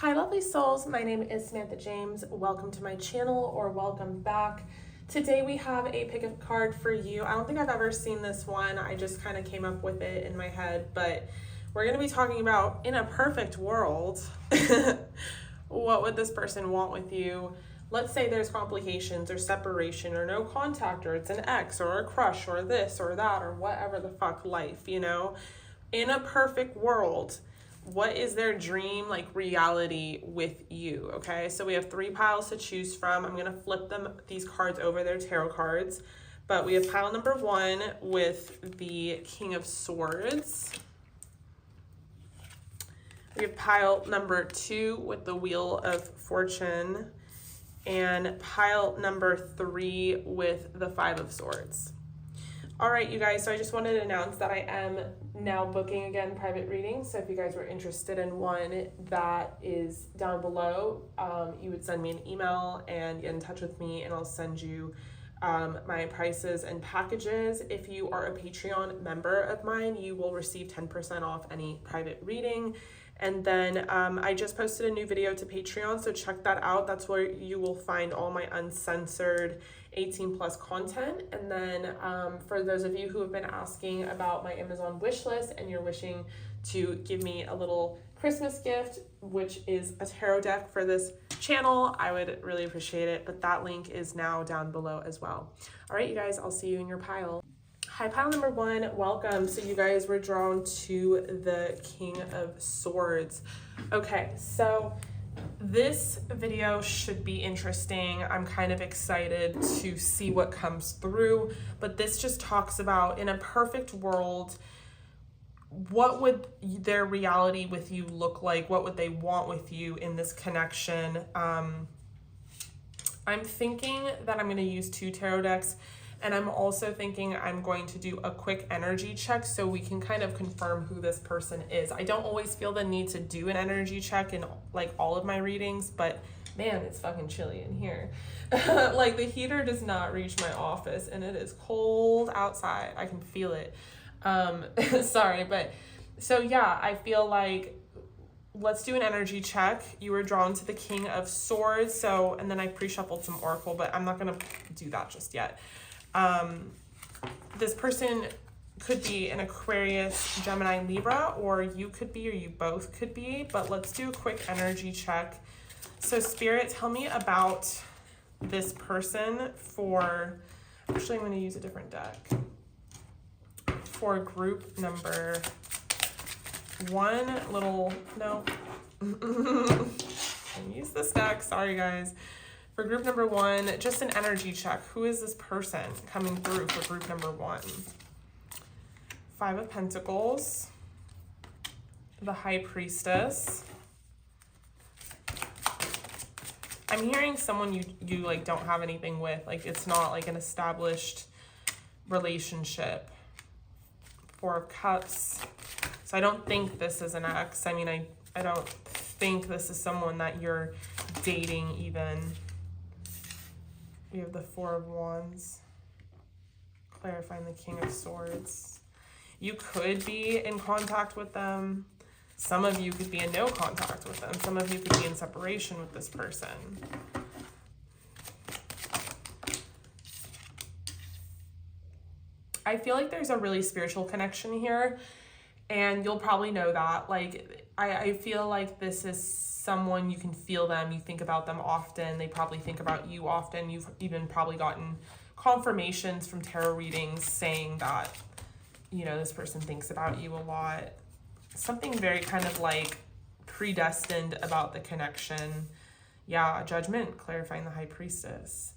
Hi lovely souls, my name is Samantha James. Welcome to my channel, or welcome back. Today we have a pick a card for you. I don't think I've ever seen this one. I just kind of came up with it in my head, but we're going to be talking about, in a perfect world, what would this person want with you? Let's say there's complications or separation or no contact, or it's an ex or a crush or this or that or whatever the fuck life, you know? In a perfect world, what is their dream, like, reality with you? Okay, so we have 3 piles to choose from. I'm gonna flip these cards over. They're tarot cards, but we have pile number 1 with the King of Swords. We have pile number 2 with the Wheel of Fortune, and pile number 3 with the 5 of Swords. All right, you guys, so I just wanted to announce that I am now booking again private readings. So if you guys were interested in one, that is down below. You would send me an email and get in touch with me, and I'll send you my prices and packages. If you are a Patreon member of mine, you will receive 10% off any private reading. And then I just posted a new video to Patreon, so check that out. That's where you will find all my uncensored 18+ content. And then for those of you who have been asking about my Amazon wish list and you're wishing to give me a little Christmas gift, which is a tarot deck for this channel, I would really appreciate it. But that link is now down below as well. All right, you guys, I'll see you in your pile. Hi, pile number 1, welcome. So you guys were drawn to the King of Swords. Okay, so this video should be interesting. I'm kind of excited to see what comes through, but this just talks about, in a perfect world, what would their reality with you look like? What would they want with you in this connection? I'm thinking that I'm going to use 2 tarot decks. And I'm also thinking I'm going to do a quick energy check so we can kind of confirm who this person is. I don't always feel the need to do an energy check in like all of my readings, but man, it's fucking chilly in here. Like, the heater does not reach my office and it is cold outside. I can feel it. Sorry, but so yeah, I feel like let's do an energy check. You were drawn to the King of Swords. So, and then I pre-shuffled some Oracle, but I'm not going to do that just yet. This person could be an Aquarius, Gemini, Libra, or you could be, or you both could be, but let's do a quick energy check. So Spirit, tell me about this person for, actually I'm going to use a different deck, for group number 1, use this deck, sorry guys. For group number 1, just an energy check. Who is this person coming through for group number 1? 5 of Pentacles, the High Priestess. I'm hearing someone you like don't have anything with, like it's not like an established relationship. 4 of Cups. So I don't think this is an ex. I mean, I don't think this is someone that you're dating even. We have the 4 of Wands, clarifying the King of Swords. You could be in contact with them. Some of you could be in no contact with them. Some of you could be in separation with this person. I feel like there's a really spiritual connection here, and you'll probably know that. Like, I feel like this is someone, you can feel them, you think about them often, they probably think about you often. You've even probably gotten confirmations from tarot readings saying that, you know, this person thinks about you a lot. Something very kind of like predestined about the connection. Yeah, Judgment, clarifying the High Priestess.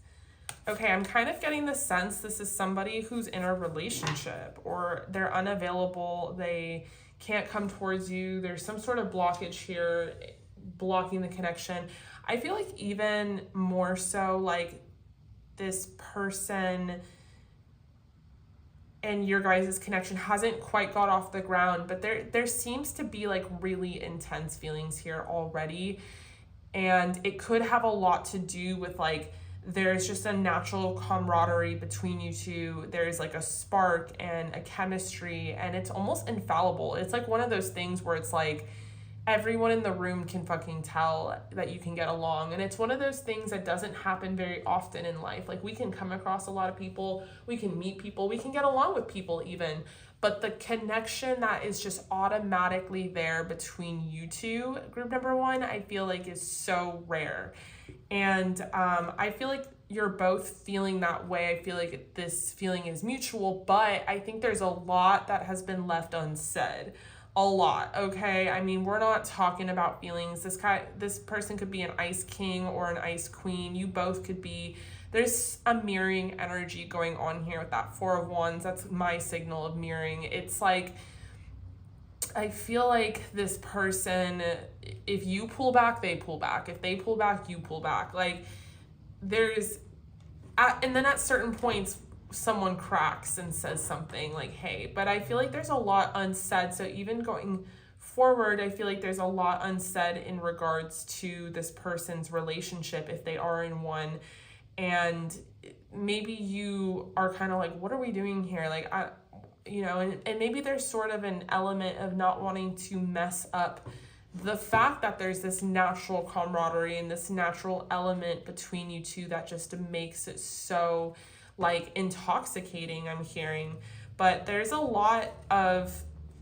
Okay, I'm kind of getting the sense this is somebody who's in a relationship, or they're unavailable, they can't come towards you. There's some sort of blockage here, blocking the connection. I feel like even more so, like, this person and your guys' connection hasn't quite got off the ground, but there seems to be like really intense feelings here already, and it could have a lot to do with like there's just a natural camaraderie between you two. There's like a spark and a chemistry, and it's almost infallible. It's like one of those things where it's like everyone in the room can fucking tell that you can get along. And it's one of those things that doesn't happen very often in life. Like, we can come across a lot of people, we can meet people, we can get along with people even, but the connection that is just automatically there between you two, group number one, I feel like is so rare. And I feel like you're both feeling that way. I feel like this feeling is mutual, but I think there's a lot that has been left unsaid. A lot, okay? I mean, we're not talking about feelings. This person could be an ice king or an ice queen. You both could be. There's a mirroring energy going on here with that Four of Wands. That's my signal of mirroring. It's like, I feel like this person, if you pull back, they pull back. If they pull back, you pull back. Like, and then at certain points, someone cracks and says something like, hey, but I feel like there's a lot unsaid. So even going forward, I feel like there's a lot unsaid in regards to this person's relationship, if they are in one. And maybe you are kind of like, what are we doing here? Like, and maybe there's sort of an element of not wanting to mess up the fact that there's this natural camaraderie and this natural element between you two that just makes it so, like, intoxicating, I'm hearing. But there's a lot of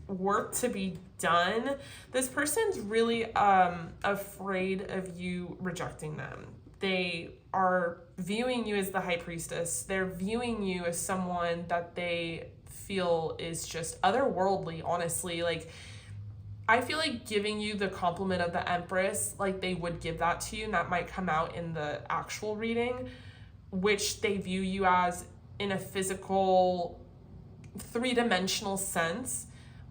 work to be done. This person's really afraid of you rejecting them. They are viewing you as the high priestess. They're viewing you as someone that they feel is just otherworldly, honestly. Like, I feel like giving you the compliment of the Empress, like, they would give that to you, and that might come out in the actual reading, which they view you as in a physical, three-dimensional sense,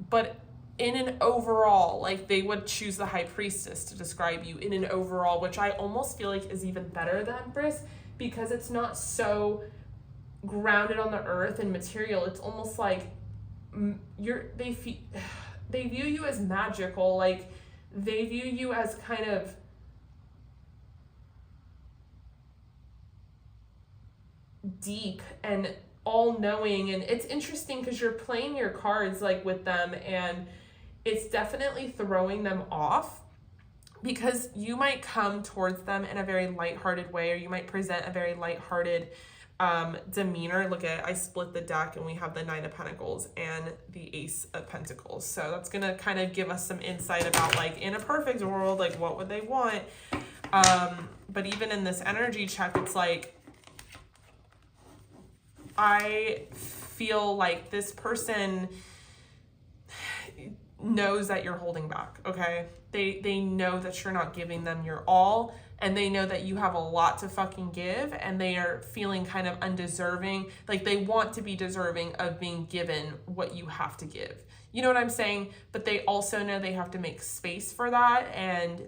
but in an overall, like, they would choose the High Priestess to describe you in an overall, which I almost feel like is even better than Empress, because it's not so grounded on the earth and material. It's almost like they view you as magical. Like, they view you as kind of deep and all-knowing. And it's interesting because you're playing your cards, like, with them, and it's definitely throwing them off, because you might come towards them in a very lighthearted way, or you might present a very lighthearted demeanor. Look at, I split the deck and we have the Nine of Pentacles and the Ace of Pentacles. So that's gonna kind of give us some insight about, like, in a perfect world, like, what would they want? But even in this energy check, it's like, I feel like this person knows that you're holding back, okay? They know that you're not giving them your all, and they know that you have a lot to fucking give, and they are feeling kind of undeserving. Like, they want to be deserving of being given what you have to give. You know what I'm saying? But they also know they have to make space for that, and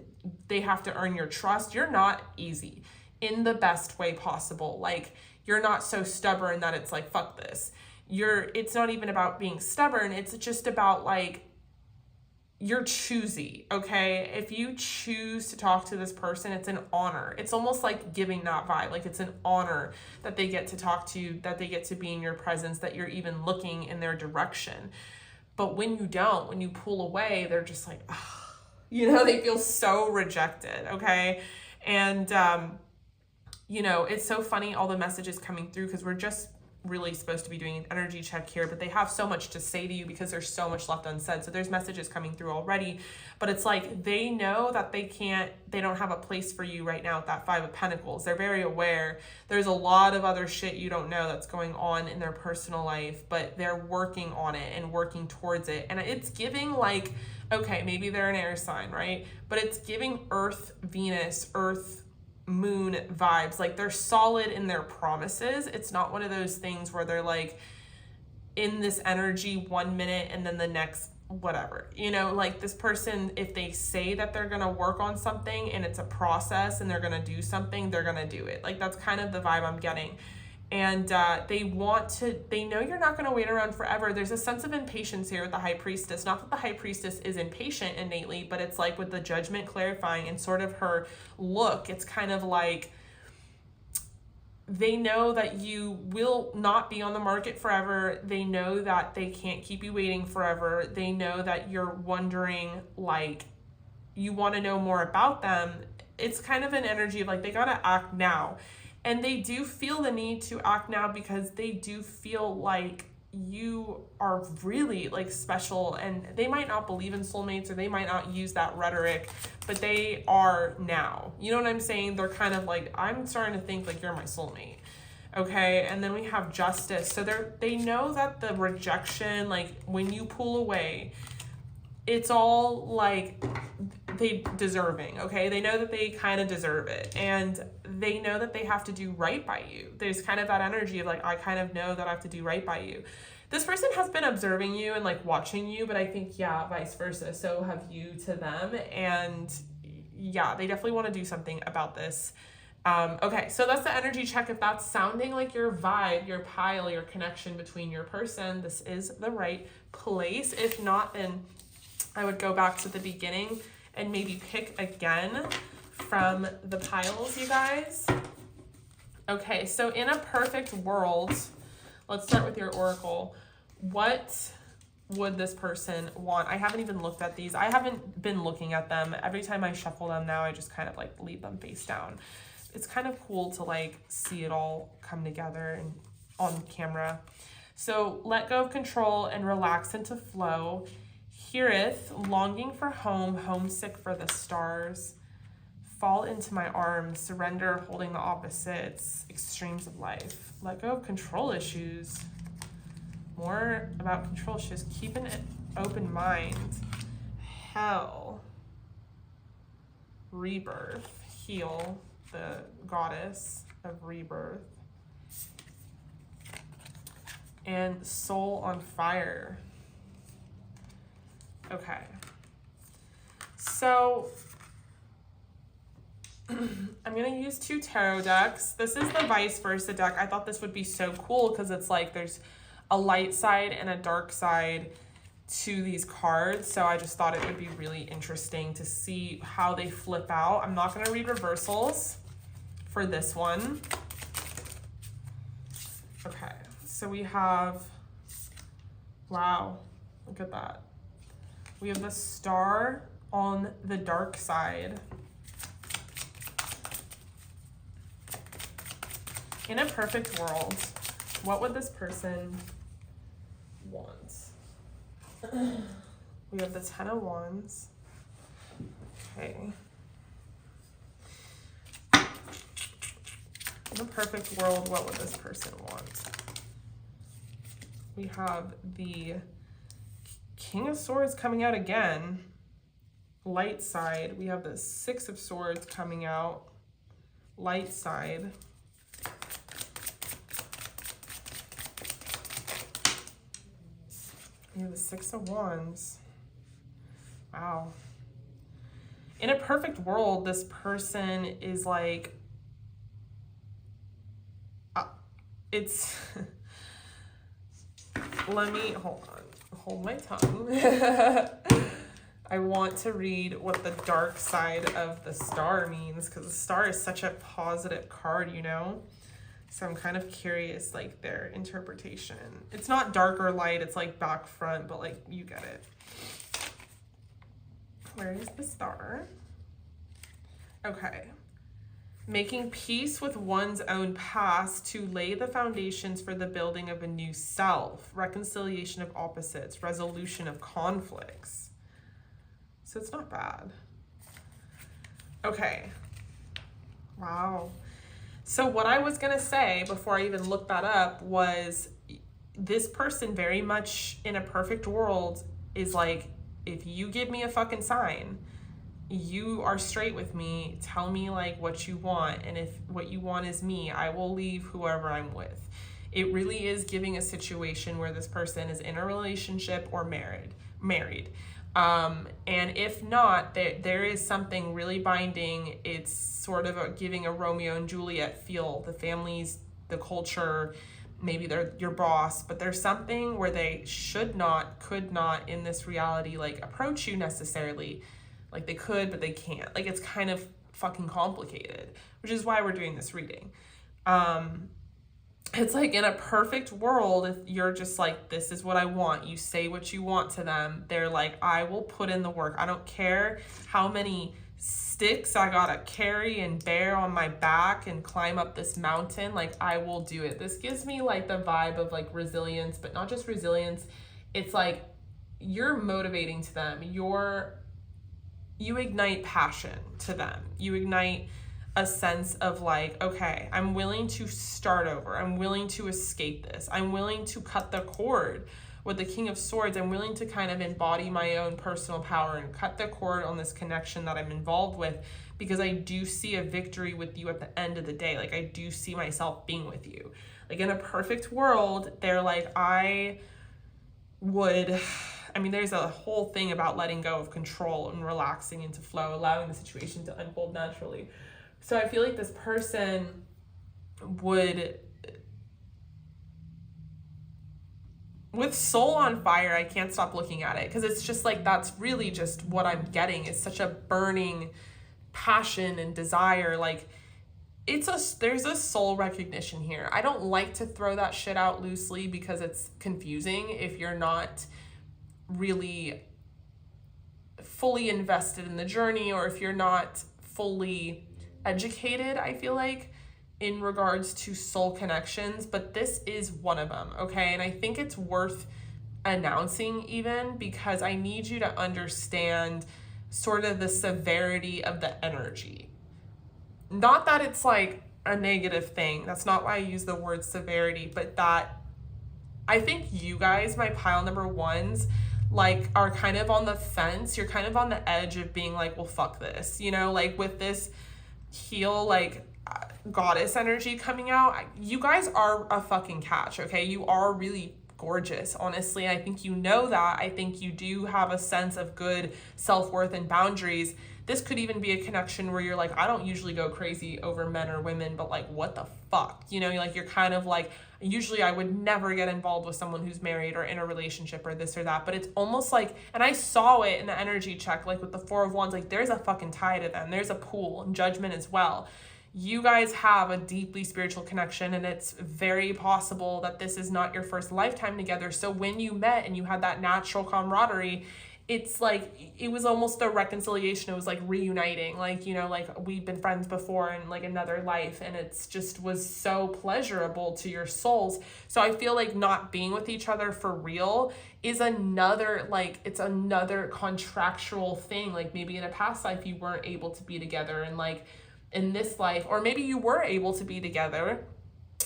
they have to earn your trust. You're not easy in the best way possible. Like, you're not so stubborn that it's like, fuck this. It's not even about being stubborn. It's just about, like, you're choosy, okay? If you choose to talk to this person, it's an honor. It's almost like giving that vibe. Like, it's an honor that they get to talk to you, that they get to be in your presence, that you're even looking in their direction. But when you don't, when you pull away, they're just like, ugh. You know, they feel so rejected, okay? And, it's so funny, all the messages coming through, because we're just really supposed to be doing an energy check here, but they have so much to say to you because there's so much left unsaid. So there's messages coming through already, but it's like, they know that they don't have a place for you right now with that Five of Pentacles. They're very aware. There's a lot of other shit you don't know that's going on in their personal life, but they're working on it and working towards it. And it's giving, like, okay, maybe they're an air sign, right? But it's giving Earth, Venus, Earth, Moon vibes. Like, they're solid in their promises. It's not one of those things where they're like in this energy 1 minute and then the next whatever, like, this person, if they say that they're gonna work on something and it's a process and they're gonna do something, they're gonna do it. Like, that's kind of the vibe I'm getting. And they know you're not going to wait around forever. There's a sense of impatience here with the High Priestess. Not that the High Priestess is impatient innately, but it's like with the Judgment clarifying and sort of her look, it's kind of like they know that you will not be on the market forever. They know that they can't keep you waiting forever. They know that you're wondering, like, you want to know more about them, it's kind of an energy of like, they got to act now. And they do feel the need to act now because they do feel like you are really like special, and they might not believe in soulmates, or they might not use that rhetoric, but they are now. You know what I'm saying? They're kind of like, I'm starting to think like you're my soulmate. Okay, and then we have justice. So they know that the rejection, like when you pull away, it's all like they deserving, okay? They know that they kind of deserve it, and they know that they have to do right by you. There's kind of that energy of like, I kind of know that I have to do right by you. This person has been observing you and like watching you, but I think, yeah, vice versa. So have you to them. And yeah, they definitely want to do something about this. Okay, so that's the energy check. If that's sounding like your vibe, your pile, your connection between your person, this is the right place. If not, then I would go back to the beginning and maybe pick again from the piles, you guys. Okay, so in a perfect world, let's start with your oracle. What would this person want? I haven't even looked at these. I haven't been looking at them. Every time I shuffle them now, I just kind of like leave them face down. It's kind of cool to like see it all come together and on camera. So let go of control and relax into flow. Heareth, longing for home, homesick for the stars. Fall into my arms, surrender, holding the opposites, extremes of life. Let go of control issues. More about control issues. Keep an open mind. Hell. Rebirth. Heal, the goddess of rebirth. And soul on fire. Okay. So I'm going to use 2 tarot decks. This is the vice versa deck. I thought this would be so cool because it's like there's a light side and a dark side to these cards. So I just thought it would be really interesting to see how they flip out. I'm not going to read reversals for this one. Okay. So we have, wow, look at that. We have the star on the dark side. In a perfect world, what would this person want? We have the 10 of Wands. Okay. In a perfect world, what would this person want? We have the King of Swords coming out again. Light side. We have the 6 of Swords coming out. Light side. We have the 6 of Wands. Wow. In a perfect world, this person is like, it's, let me, hold my tongue. I want to read what the dark side of the star means, because the star is such a positive card, you know? So I'm kind of curious, like, their interpretation. It's not dark or light, it's like back front, but like, you get it. Where is the star? Okay. Making peace with one's own past to lay the foundations for the building of a new self. Reconciliation of opposites. Resolution of conflicts. So it's not bad. Okay. Wow. So what I was going to say before I even looked that up was this person very much in a perfect world is like, if you give me a fucking sign, you are straight with me, tell me like what you want, and if what you want is me, I will leave whoever I'm with. It really is giving a situation where this person is in a relationship or married. And if not, there is something really binding. It's sort of giving a Romeo and Juliet feel. The families, the culture, maybe they're your boss, but there's something where they should not, could not in this reality, like approach you necessarily. Like they could, but they can't. Like it's kind of fucking complicated, which is why we're doing this reading. it's like in a perfect world, if you're just like, this is what I want, you say what you want to them, they're like, I will put in the work. I don't care how many sticks I gotta carry and bear on my back and climb up this mountain, like I will do it. This gives me like the vibe of like resilience, but not just resilience. It's like you're motivating to them. You ignite passion to them. You ignite a sense of like, okay, I'm willing to start over. I'm willing to escape this. I'm willing to cut the cord with the King of Swords. I'm willing to kind of embody my own personal power and cut the cord on this connection that I'm involved with, because I do see a victory with you at the end of the day. Like I do see myself being with you. Like in a perfect world, they're like, there's a whole thing about letting go of control and relaxing into flow, allowing the situation to unfold naturally. So I feel like this person would, with soul on fire, I can't stop looking at it because it's just like, that's really just what I'm getting. It's such a burning passion and desire. Like there's a soul recognition here. I don't like to throw that shit out loosely because it's confusing if you're not really fully invested in the journey, or if you're not fully educated, I feel like, in regards to soul connections, but this is one of them, okay? And I think it's worth announcing even because I need you to understand sort of the severity of the energy. Not that it's like a negative thing. That's not why I use the word severity, but that I think you guys, my pile number ones, like are kind of on the fence. You're kind of on the edge of being like, well, fuck this, you know, like with this heel, like goddess energy coming out. You guys are a fucking catch, okay? You are really gorgeous, honestly. I think you know that. I think you do have a sense of good self-worth and boundaries. This could even be a connection where you're like, I don't usually go crazy over men or women, but like, what the fuck? You know, like you're kind of like, usually I would never get involved with someone who's married or in a relationship or this or that, but it's almost like, and I saw it in the energy check, like with the Four of Wands, like there's a fucking tie to them. There's a pool and judgment as well. You guys have a deeply spiritual connection, and it's very possible that this is not your first lifetime together. So when you met and you had that natural camaraderie, it's like, it was almost a reconciliation. It was like reuniting, like, you know, like we've been friends before in like another life, and it's just was so pleasurable to your souls. So I feel like not being with each other for real is another, like, it's another contractual thing. Like maybe in a past life you weren't able to be together, and like in this life, or maybe you were able to be together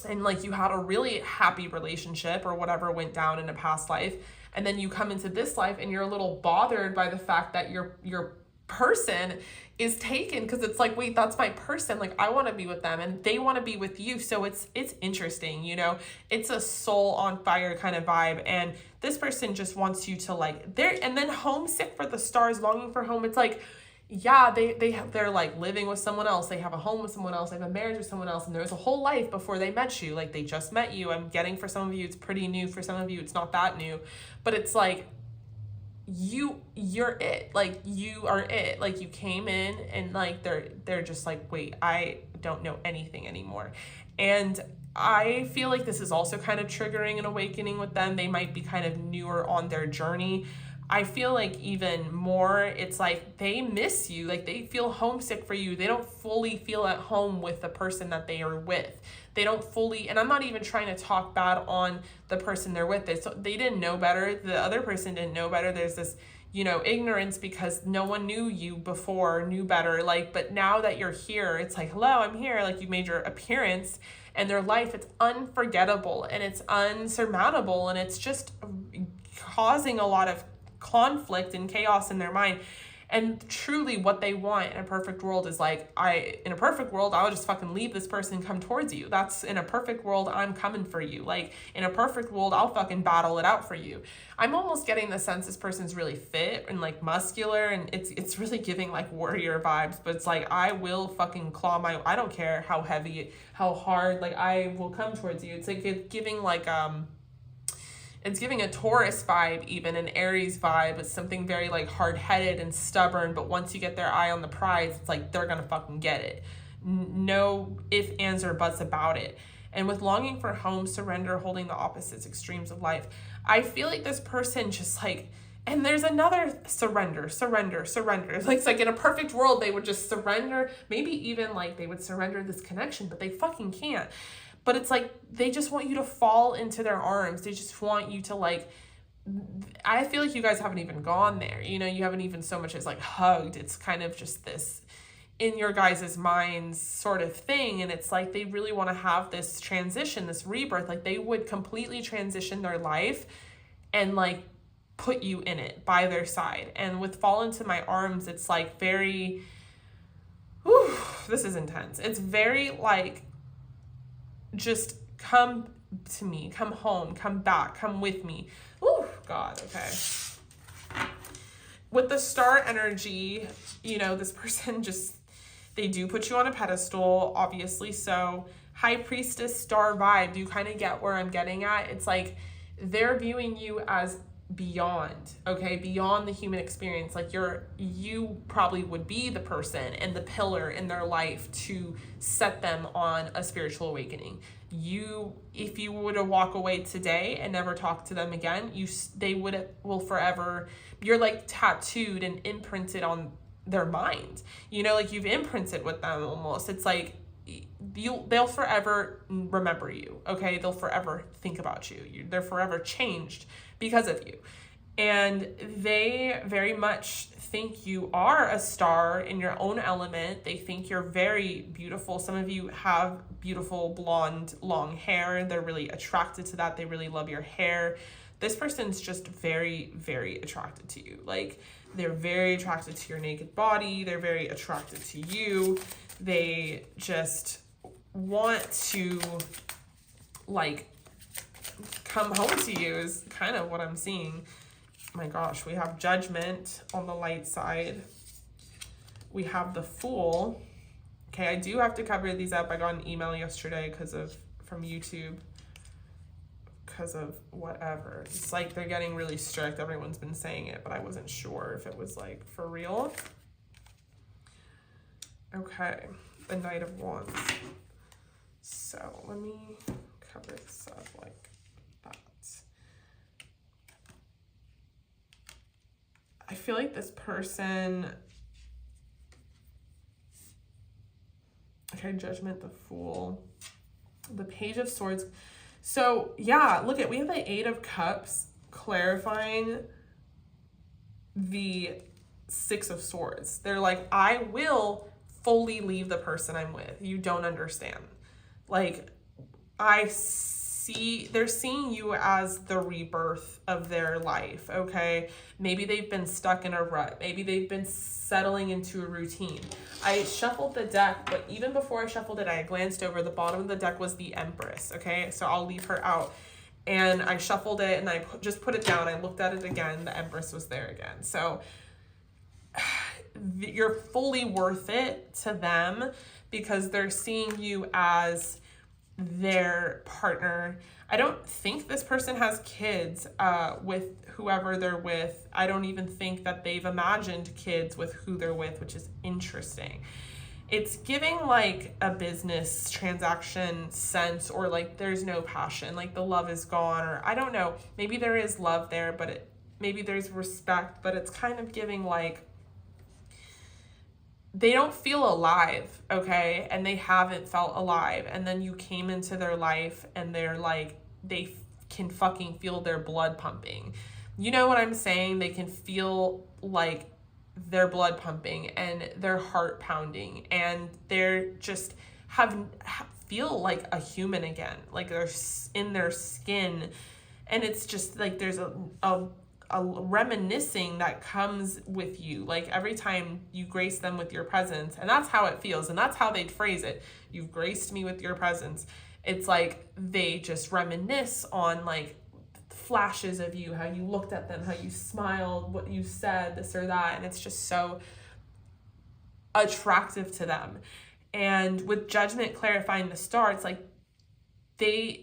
and like you had a really happy relationship or whatever went down in a past life, and then you come into this life and you're a little bothered by the fact that your person is taken, because it's like, wait, that's my person, like I want to be with them and they want to be with you. So it's interesting, you know, it's a soul on fire kind of vibe, and this person just wants you to like, and then homesick for the stars, longing for home. It's like, yeah, they're like living with someone else, they have a home with someone else, they have a marriage with someone else, and there's a whole life before they met you. Like they just met you. I'm getting, for some of you it's pretty new, for some of you it's not that new, but it's like you're it, like you are it, like you came in and like they're just like, wait, I don't know anything anymore. And I feel like this is also kind of triggering an awakening with them. They might be kind of newer on their journey. I feel like even more, it's like they miss you, like they feel homesick for you. They don't fully feel at home with the person that they are with. They don't fully, and I'm not even trying to talk bad on the person they're with. They didn't know better. The other person didn't know better. There's this, you know, ignorance because no one knew you before, knew better. Like, but now that you're here, it's like, hello, I'm here. Like you made your appearance, and their life, it's unforgettable and it's unsurmountable, and it's just causing a lot of conflict and chaos in their mind. And truly what they want in a perfect world is like, in a perfect world, I would just fucking leave this person and come towards you. That's, in a perfect world, I'm coming for you. Like in a perfect world, I'll fucking battle it out for you. I'm almost getting the sense this person's really fit and like muscular, and it's really giving like warrior vibes, but it's like, I will fucking claw I don't care how heavy, how hard, like I will come towards you. It's like it's giving like, it's giving a Taurus vibe, even an Aries vibe. It's something very like hard-headed and stubborn, but once you get their eye on the prize, it's like they're gonna fucking get it. No ifs, ands, or buts about it. And with longing for home, surrender, holding the opposites, extremes of life, I feel like this person just like, and there's another surrender. It's like in a perfect world, they would just surrender, maybe even like they would surrender this connection, but they fucking can't. But it's like, they just want you to fall into their arms. They just want you to like, I feel like you guys haven't even gone there. You know, you haven't even so much as like hugged. It's kind of just this in your guys' minds sort of thing. And it's like, they really want to have this transition, this rebirth. Like they would completely transition their life and like put you in it by their side. And with fall into my arms, it's like very, whew, this is intense. It's very like, just come to me, come home, come back, come with me. Oh God, okay. With the star energy, you know, this person just, they do put you on a pedestal, obviously. So high priestess star vibe, do you kind of get where I'm getting at? It's like, they're viewing you as beyond, okay, beyond the human experience. Like you probably would be the person and the pillar in their life to set them on a spiritual awakening. If you were to walk away today and never talk to them again, they will forever, you're like tattooed and imprinted on their mind, you know, like you've imprinted with them almost. It's like they'll forever remember you, okay? They'll forever think about you. They're forever changed because of you. And they very much think you are a star in your own element. They think you're very beautiful. Some of you have beautiful blonde, long hair. They're really attracted to that. They really love your hair. This person's just very, very attracted to you. Like, they're very attracted to your naked body. They're very attracted to you. They just want to, like, come home to you is kind of what I'm seeing. My gosh, we have Judgment on the light side. We have the Fool. Okay, I do have to cover these up. I got an email yesterday from YouTube because of whatever. It's like they're getting really strict. Everyone's been saying it, but I wasn't sure if it was like for real. Okay, the Knight of Wands. So let me cover this up like that. I feel like this person, okay, Judgment, the Fool, the Page of Swords. So yeah, look at, we have the Eight of Cups clarifying the Six of Swords. They're like, I will fully leave the person I'm with. You don't understand. Like, they're seeing you as the rebirth of their life, okay? Maybe they've been stuck in a rut. Maybe they've been settling into a routine. I shuffled the deck, but even before I shuffled it, I glanced over. The bottom of the deck was the Empress, okay? So I'll leave her out. And I shuffled it and I just put it down. I looked at it again. The Empress was there again. So you're fully worth it to them because they're seeing you as their partner. I don't think this person has kids with whoever they're with. I don't even think that they've imagined kids with who they're with, which is interesting. It's giving like a business transaction sense, or like there's no passion, like the love is gone, or I don't know, maybe there is love there, but maybe there's respect, but it's kind of giving like they don't feel alive, okay? And they haven't felt alive. And then you came into their life and they're like, they can fucking feel their blood pumping. You know what I'm saying? They can feel like their blood pumping and their heart pounding. And they're just feel like a human again. Like they're in their skin. And it's just like there's a reminiscing that comes with you, like every time you grace them with your presence. And that's how it feels, and that's how they'd phrase it. You've graced me with your presence. It's like they just reminisce on like flashes of you, how you looked at them, how you smiled, what you said, this or that, and it's just so attractive to them. And with Judgment clarifying the star, it's like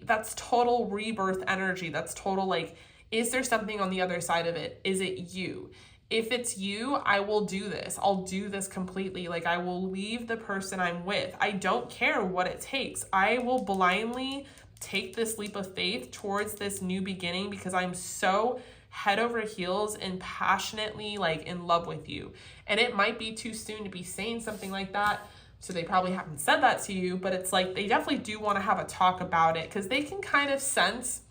that's total rebirth energy. That's total like, is there something on the other side of it? Is it you? if it's you, I will do this. I'll do this completely. Like, I will leave the person I'm with. I don't care what it takes. I will blindly take this leap of faith towards this new beginning because I'm so head over heels and passionately like in love with you. And it might be too soon to be saying something like that. So they probably haven't said that to you, but it's like they definitely do want to have a talk about it because they can kind of sense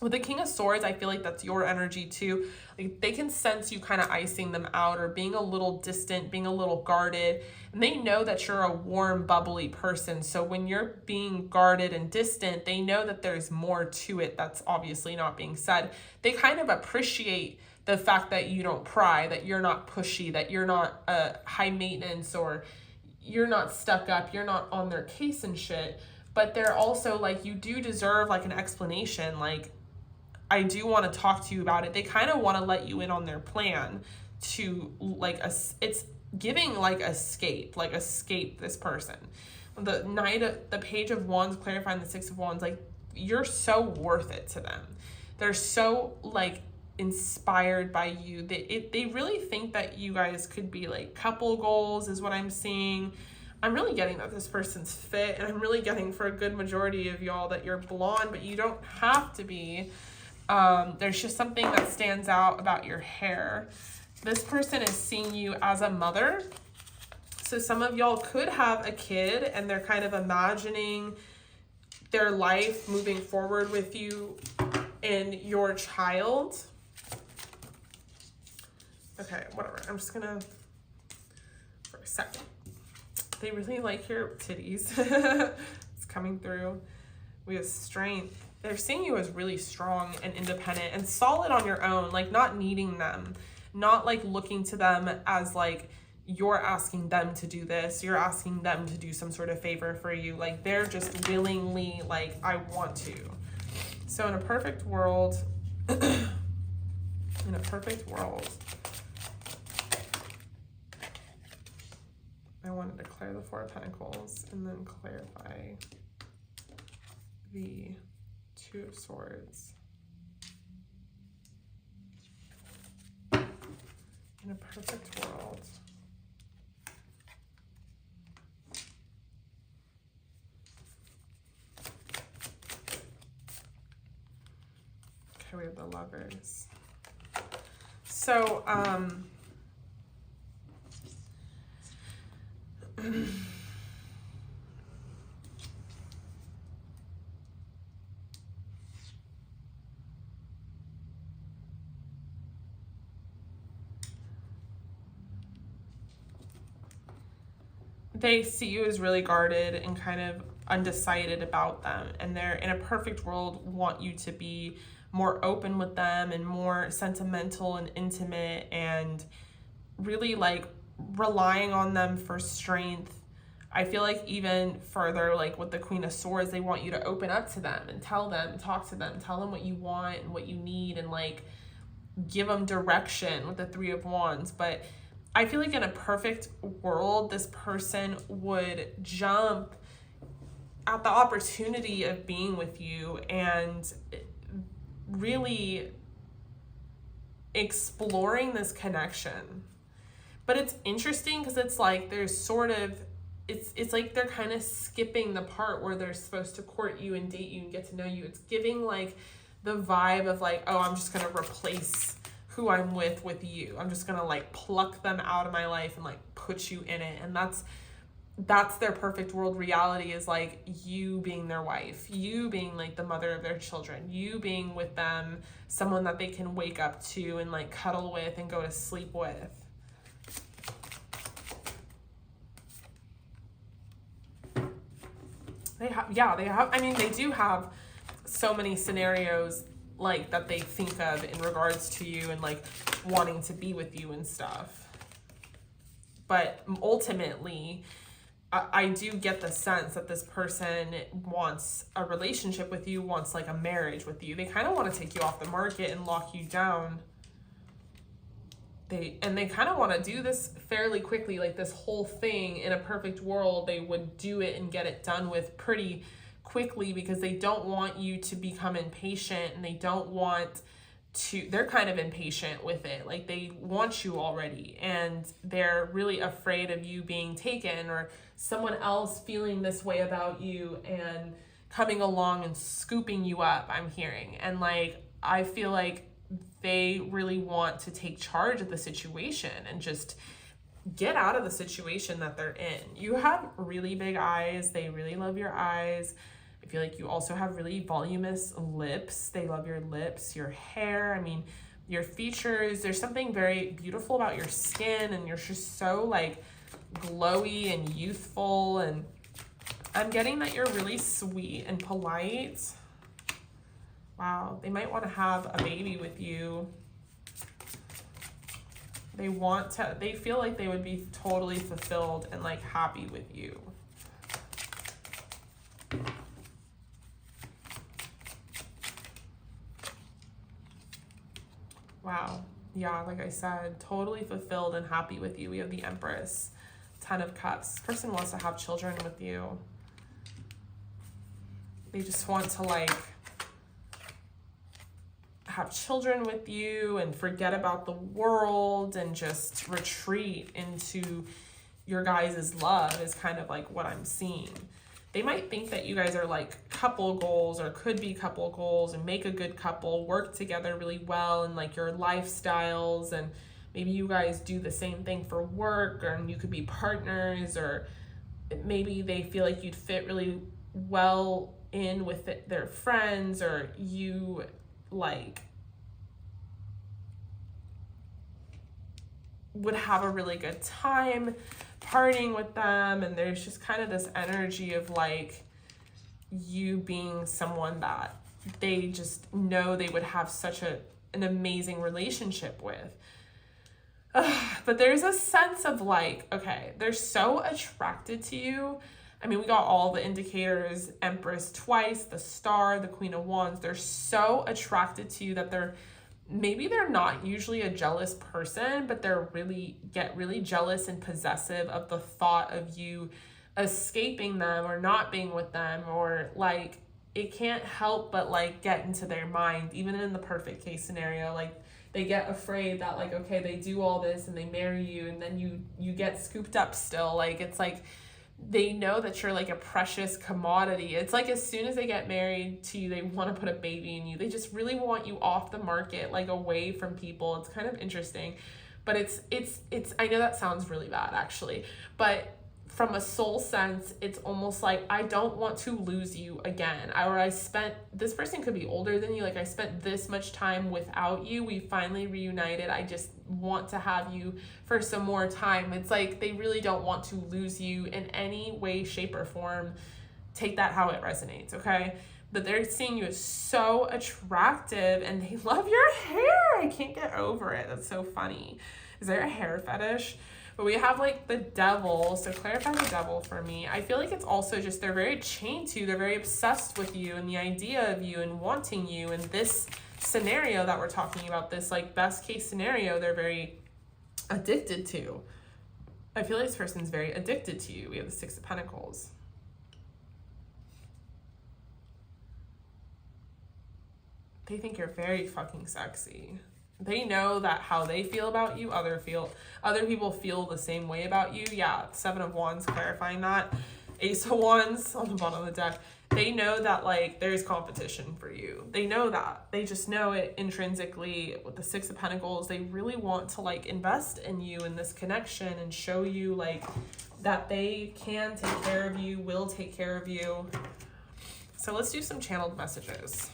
with the King of Swords. I feel like that's your energy too. Like they can sense you kind of icing them out or being a little distant, being a little guarded. And they know that you're a warm, bubbly person. So when you're being guarded and distant, they know that there's more to it that's obviously not being said. They kind of appreciate the fact that you don't pry, that you're not pushy, that you're not high maintenance, or you're not stuck up, you're not on their case and shit. But they're also like, you do deserve like an explanation. Like, I do want to talk to you about it. They kind of want to let you in on their plan to like, it's giving like escape this person. The Page of Wands clarifying the Six of Wands, like you're so worth it to them. They're so like inspired by you. They really think that you guys could be like couple goals is what I'm seeing. I'm really getting that this person's fit, and I'm really getting for a good majority of y'all that you're blonde, but you don't have to be. There's just something that stands out about your hair. This person is seeing you as a mother. So some of y'all could have a kid and they're kind of imagining their life moving forward with you and your child. Okay, whatever. I'm just gonna, for a second. They really like your titties. It's coming through. We have strength. They're seeing you as really strong and independent and solid on your own, like not needing them, not like looking to them as like you're asking them to do this, you're asking them to do some sort of favor for you. Like they're just willingly like, I want to. So in a perfect world, I wanted to clear the Four of Pentacles and then clarify the Two of Swords. In a perfect world. Okay, we have the Lovers. So, they see you as really guarded and kind of undecided about them, and they're in a perfect world want you to be more open with them and more sentimental and intimate and really like relying on them for strength. I feel like even further, like with the Queen of Swords, they want you to open up to them and tell them, talk to them, tell them what you want and what you need, and like give them direction with the Three of Wands. But I feel like in a perfect world, this person would jump at the opportunity of being with you and really exploring this connection. But it's interesting because it's like there's sort of, it's like they're kind of skipping the part where they're supposed to court you and date you and get to know you. It's giving like the vibe of like, oh, I'm just gonna replace who I'm with you. I'm just gonna like pluck them out of my life and like put you in it. And that's their perfect world reality, is like you being their wife, you being like the mother of their children, you being with them, someone that they can wake up to and like cuddle with and go to sleep with. They do have so many scenarios like that they think of in regards to you and like wanting to be with you and stuff. But ultimately, I do get the sense that this person wants a relationship with you, wants like a marriage with you. They kind of want to take you off the market and lock you down. They kind of want to do this fairly quickly, like this whole thing. In a perfect world, they would do it and get it done with pretty quickly because they don't want you to become impatient and they don't want they're kind of impatient with it. Like they want you already, and they're really afraid of you being taken or someone else feeling this way about you and coming along and scooping you up, I'm hearing. And like, I feel like they really want to take charge of the situation and just get out of the situation that they're in. You have really big eyes. They really love your eyes. I feel like you also have really voluminous lips. They love your lips, your hair. I mean, your features. There's something very beautiful about your skin, and you're just so like glowy and youthful. And I'm getting that you're really sweet and polite. Wow, they might want to have a baby with you. They feel like they would be totally fulfilled and like happy with you. Wow. Yeah, like I said, totally fulfilled and happy with you. We have the Empress, 10 of Cups. This person wants to have children with you. They just want to like have children with you and forget about the world and just retreat into your guys' love is kind of like what I'm seeing. They might think that you guys are like couple goals or could be couple goals and make a good couple, work together really well, and like your lifestyles, and maybe you guys do the same thing for work, or you could be partners, or maybe they feel like you'd fit really well in with their friends, or you like would have a really good time partying with them. And there's just kind of this energy of like you being someone that they just know they would have such an amazing relationship with. But there's a sense of like, okay, they're so attracted to you. I mean, we got all the indicators, Empress twice, the Star, the Queen of Wands. They're so attracted to you that maybe they're not usually a jealous person, but get really jealous and possessive of the thought of you escaping them or not being with them, or like it can't help but like get into their mind, even in the perfect case scenario. Like they get afraid that like, okay, they do all this and they marry you and then you get scooped up still. Like it's like they know that you're like a precious commodity. It's like as soon as they get married to you, they want to put a baby in you. They just really want you off the market, like away from people. It's kind of interesting, but it's I know that sounds really bad actually, but from a soul sense, it's almost like I don't want to lose you again. This person could be older than you. Like I spent this much time without you. We finally reunited. I just want to have you for some more time. It's like they really don't want to lose you in any way, shape, or form. Take that how it resonates, okay? But they're seeing you as so attractive and they love your hair. I can't get over it. That's so funny. Is there a hair fetish? But we have like the Devil, so clarify the Devil for me. I feel like it's also just they're very chained to you, they're very obsessed with you and the idea of you and wanting you. And this scenario that we're talking about, this like best case scenario, they're very addicted to. I feel like this person's very addicted to you. We have the Six of Pentacles. They think you're very fucking sexy. They know that how they feel about you, other people feel the same way about you. Yeah, Seven of Wands, clarifying that. Ace of Wands on the bottom of the deck. They know that like there's competition for you. They know that. They just know it intrinsically. With the Six of Pentacles, they really want to like invest in you in this connection and show you like that they can take care of you, will take care of you. So let's do some channeled messages.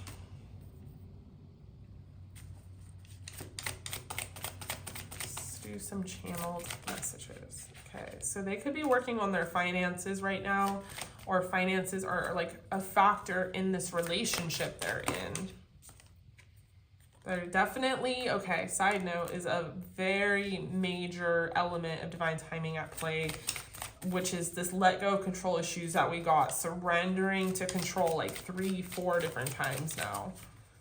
Some channeled messages. Okay, so they could be working on their finances right now, or finances are like a factor in this relationship they're in. They're definitely, okay, side note, is a very major element of divine timing at play, which is this let go of control issues that we got, surrendering to control like 3-4 different times now.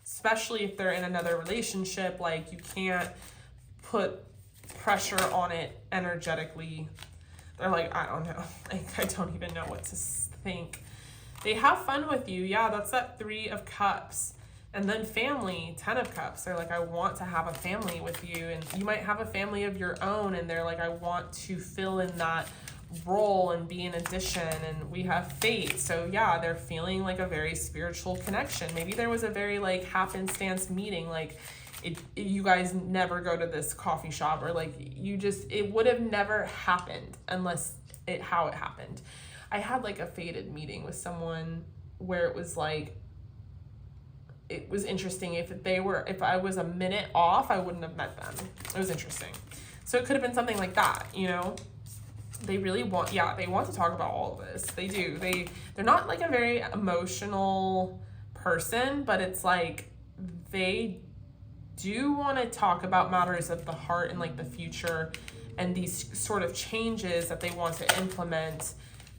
Especially if they're in another relationship, like you can't put pressure on it energetically. They're like, I don't know. Like, I don't even know what to think. They have fun with you. Yeah, that's that Three of Cups. And then family, 10 of Cups. They're like, I want to have a family with you. And you might have a family of your own. And they're like, I want to fill in that role and be an addition. And we have Fate. So yeah, they're feeling like a very spiritual connection. Maybe there was a very like happenstance meeting. Like you guys never go to this coffee shop, or like it would have never happened unless how it happened. I had like a fated meeting with someone where it was like, it was interesting. If I was a minute off, I wouldn't have met them. It was interesting. So it could have been something like that, you know? They really want, they want to talk about all of this. They do. They're not like a very emotional person, but it's like they do want to talk about matters of the heart and like the future and these sort of changes that they want to implement.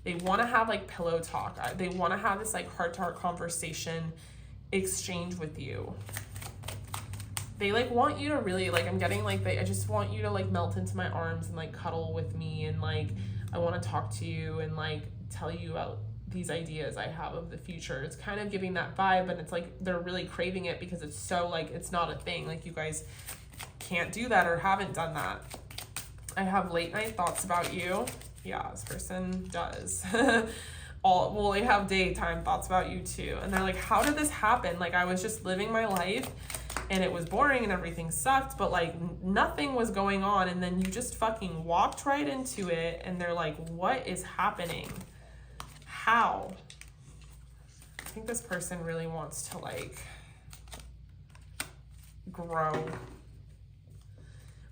They want to have like pillow talk. They want to have this like heart-to-heart conversation exchange with you. They like want you to really like, I'm getting like, I just want you to like melt into my arms and like cuddle with me, and like I want to talk to you and like tell you about these ideas I have of the future. It's kind of giving that vibe, and it's like they're really craving it because it's so like, it's not a thing. Like you guys can't do that or haven't done that. I have late night thoughts about you. Yeah, this person does. They have daytime thoughts about you too. And they're like, how did this happen? Like I was just living my life and it was boring and everything sucked, but like nothing was going on. And then you just fucking walked right into it. And they're like, what is happening? How? I think this person really wants to like grow.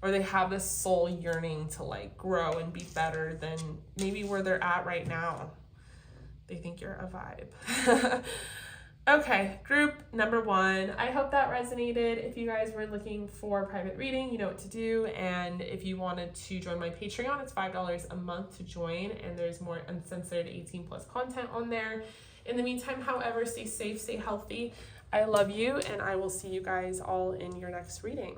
Or they have this soul yearning to like grow and be better than maybe where they're at right now. They think you're a vibe. Okay, group number 1. I hope that resonated. If you guys were looking for a private reading, you know what to do. And if you wanted to join my Patreon, it's $5 a month to join. And there's more uncensored 18+ content on there. In the meantime, however, stay safe, stay healthy. I love you, and I will see you guys all in your next reading.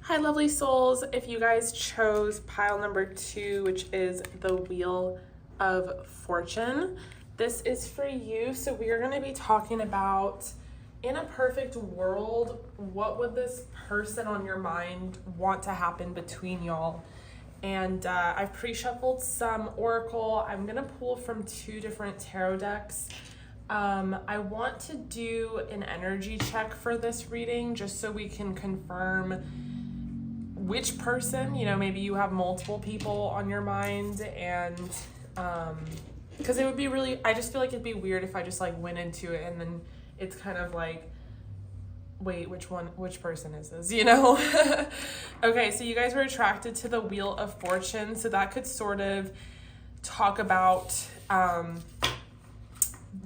Hi, lovely souls. If you guys chose pile number 2, which is the Wheel of Fortune, this is for you. So we are going to be talking about, in a perfect world, what would this person on your mind want to happen between y'all? And I've pre-shuffled some Oracle. I'm going to pull from 2 different tarot decks. I want to do an energy check for this reading just so we can confirm which person, you know, maybe you have multiple people on your mind, and because it would be really, I just feel like it'd be weird if I just like went into it and then it's kind of like, wait, which person is this, you know? Okay, so you guys were attracted to the Wheel of Fortune, so that could sort of talk about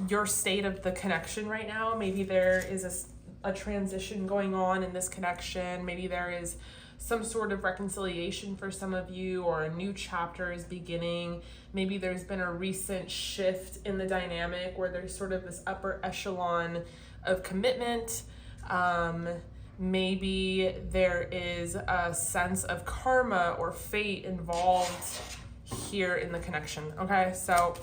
your state of the connection right now. Maybe there is a transition going on in this connection. Maybe there is some sort of reconciliation for some of you, or a new chapter is beginning. Maybe there's been a recent shift in the dynamic where there's sort of this upper echelon of commitment. Maybe there is a sense of karma or fate involved here in the connection. Okay, so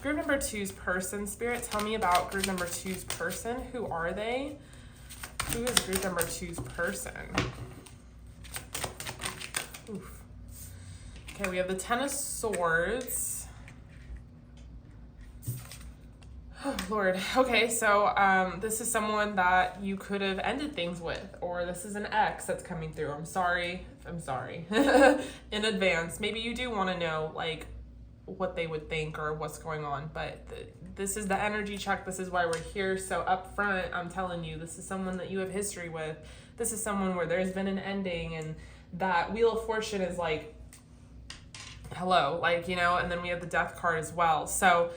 group number 2's person, Spirit, tell me about group number 2's person. Who are they? Who is group number 2's person? Oof. Okay, we have the 10 of Swords. Oh, Lord. Okay, so this is someone that you could have ended things with, or this is an ex that's coming through. I'm sorry in advance. Maybe you do want to know like what they would think or what's going on, but this is the energy check. This is why we're here. So up front, I'm telling you, this is someone that you have history with. This is someone where there's been an ending, and that Wheel of Fortune is like, hello, like, you know, and then we have the Death card as well. So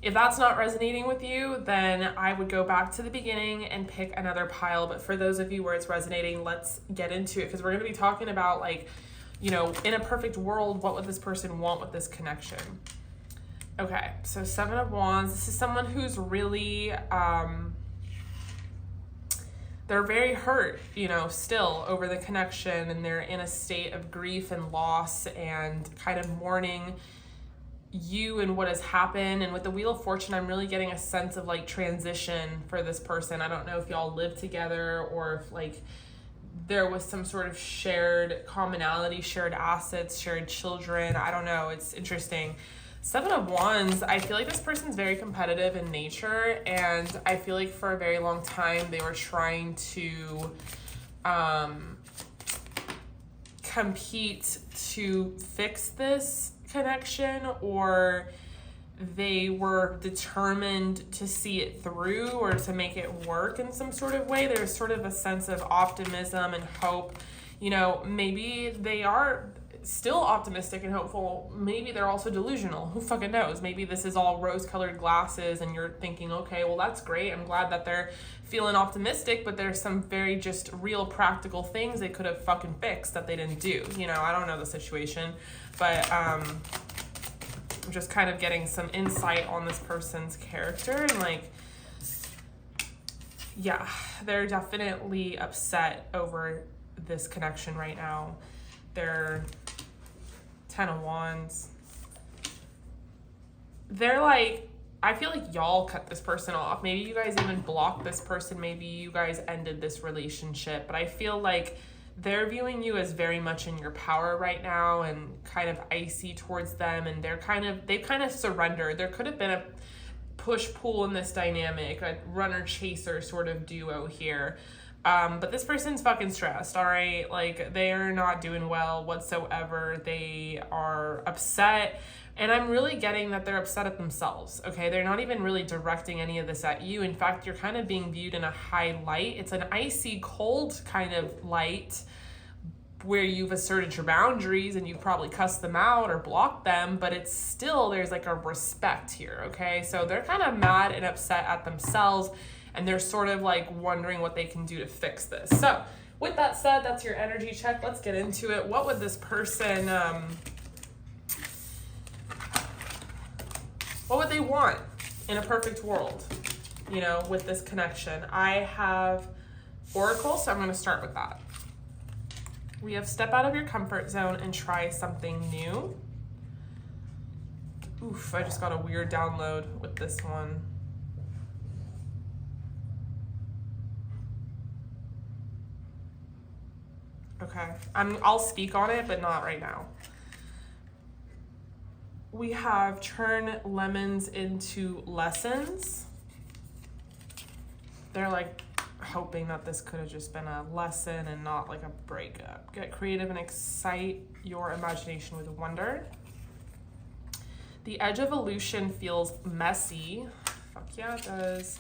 if that's not resonating with you, then I would go back to the beginning and pick another pile. But for those of you where it's resonating, let's get into it, because we're going to be talking about, like, you know, in a perfect world, what would this person want with this connection? Okay, so 7 of Wands. This is someone who's really, they're very hurt, you know, still over the connection, and they're in a state of grief and loss and kind of mourning. you and what has happened. And with the Wheel of Fortune, I'm really getting a sense of like transition for this person. I don't know if y'all live together or if like there was some sort of shared commonality, shared assets, shared children. I don't know. It's interesting. 7 of Wands, I feel like this person's very competitive in nature, and I feel like for a very long time they were trying to compete to fix this connection, or they were determined to see it through or to make it work in some sort of way. There's sort of a sense of optimism and hope. You know, maybe they are still optimistic and hopeful. Maybe they're also delusional. Who fucking knows? Maybe this is all rose-colored glasses and you're thinking, okay, well, that's great. I'm glad that they're feeling optimistic, but there's some very just real practical things they could have fucking fixed that they didn't do. You know, I don't know the situation, but I'm just kind of getting some insight on this person's character, and like, yeah, they're definitely upset over this connection right now. They're 10 of Wands. They're like, I feel like y'all cut this person off. Maybe you guys even blocked this person. Maybe you guys ended this relationship. But I feel like they're viewing you as very much in your power right now and kind of icy towards them. And they've kind of surrendered. There could have been a push-pull in this dynamic, a runner-chaser sort of duo here. But this person's fucking stressed, all right? Like, they are not doing well whatsoever. They are upset. And I'm really getting that they're upset at themselves, okay? They're not even really directing any of this at you. In fact, you're kind of being viewed in a high light. It's an icy, cold kind of light where you've asserted your boundaries and you've probably cussed them out or blocked them, but it's still, there's like a respect here, okay? So they're kind of mad and upset at themselves, and they're sort of like wondering what they can do to fix this. So with that said, that's your energy check. Let's get into it. What would this person, what would they want in a perfect world, you know, with this connection? I have Oracle, so I'm going to start with that. We have step out of your comfort zone and try something new. Oof, I just got a weird download with this one. Okay, I'll speak on it, but not right now. We have turn lemons into lessons. They're like hoping that this could have just been a lesson and not like a breakup. Get creative and excite your imagination with wonder. The edge of illusion feels messy. Fuck yeah, it does.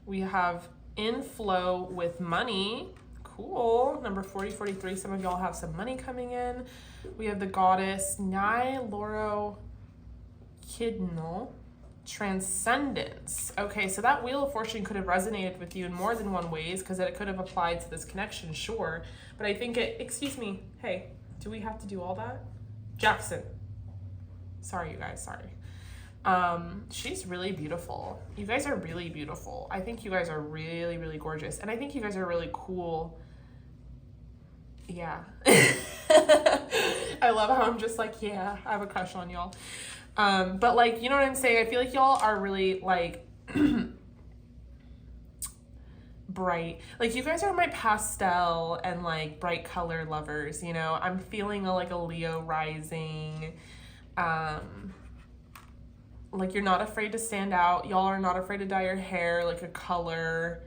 We have inflow with money. Cool. Number 4043, some of y'all have some money coming in. We have the goddess Nai Loro Kidnal, transcendence. Okay, so that Wheel of Fortune could have resonated with you in more than one ways, because it could have applied to this connection, sure. But I think it, excuse me, hey, do we have to do all that? Jackson. Sorry, you guys, sorry. She's really beautiful. You guys are really beautiful. I think you guys are really, really gorgeous. And I think you guys are really cool. Yeah. I love how I'm just like, yeah, I have a crush on y'all. But like, you know what I'm saying? I feel like y'all are really like bright. Like, you guys are my pastel and like bright color lovers, you know? I'm feeling like a Leo rising. Like, you're not afraid to stand out. Y'all are not afraid to dye your hair like a color.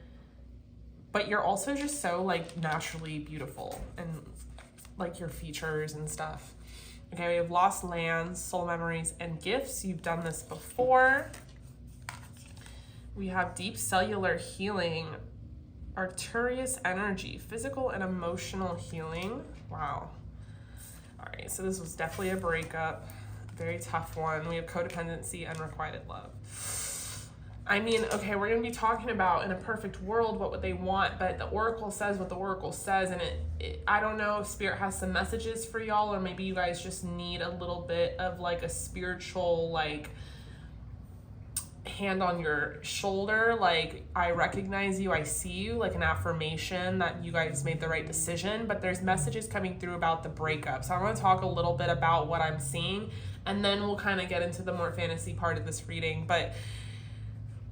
But you're also just so like naturally beautiful, and like your features and stuff. Okay, we have lost lands, soul memories, and gifts. You've done this before. We have deep cellular healing, Arcturus energy, physical and emotional healing. Wow. All right, so this was definitely a breakup. Very tough one. We have codependency, unrequited love. I mean, okay, we're going to be talking about in a perfect world, what would they want, but the Oracle says what the Oracle says, and I don't know if Spirit has some messages for y'all, or maybe you guys just need a little bit of like a spiritual, like, hand on your shoulder, like, I recognize you, I see you, like an affirmation that you guys made the right decision. But there's messages coming through about the breakup, so I'm going to talk a little bit about what I'm seeing, and then we'll kind of get into the more fantasy part of this reading. But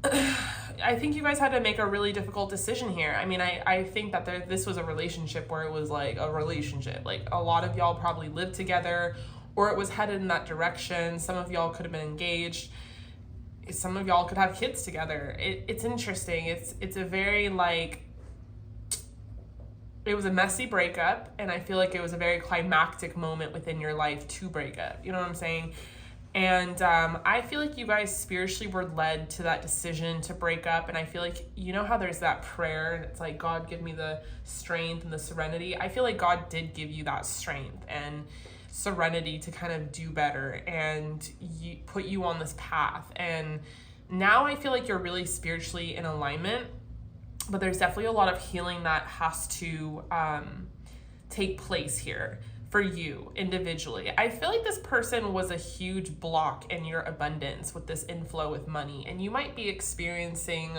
I think you guys had to make a really difficult decision here. I mean, I think that this was a relationship where it was like a relationship. Like, a lot of y'all probably lived together, or it was headed in that direction. Some of y'all could have been engaged. Some of y'all could have kids together. It's interesting. It's a very, like, it was a messy breakup, and I feel like it was a very climactic moment within your life to break up. You know what I'm saying? And I feel like you guys spiritually were led to that decision to break up. And I feel like, you know how there's that prayer and it's like, God, give me the strength and the serenity. I feel like God did give you that strength and serenity to kind of do better and put you on this path. And now I feel like you're really spiritually in alignment, but there's definitely a lot of healing that has to take place here for you individually. I feel like this person was a huge block in your abundance with this inflow with money, and you might be experiencing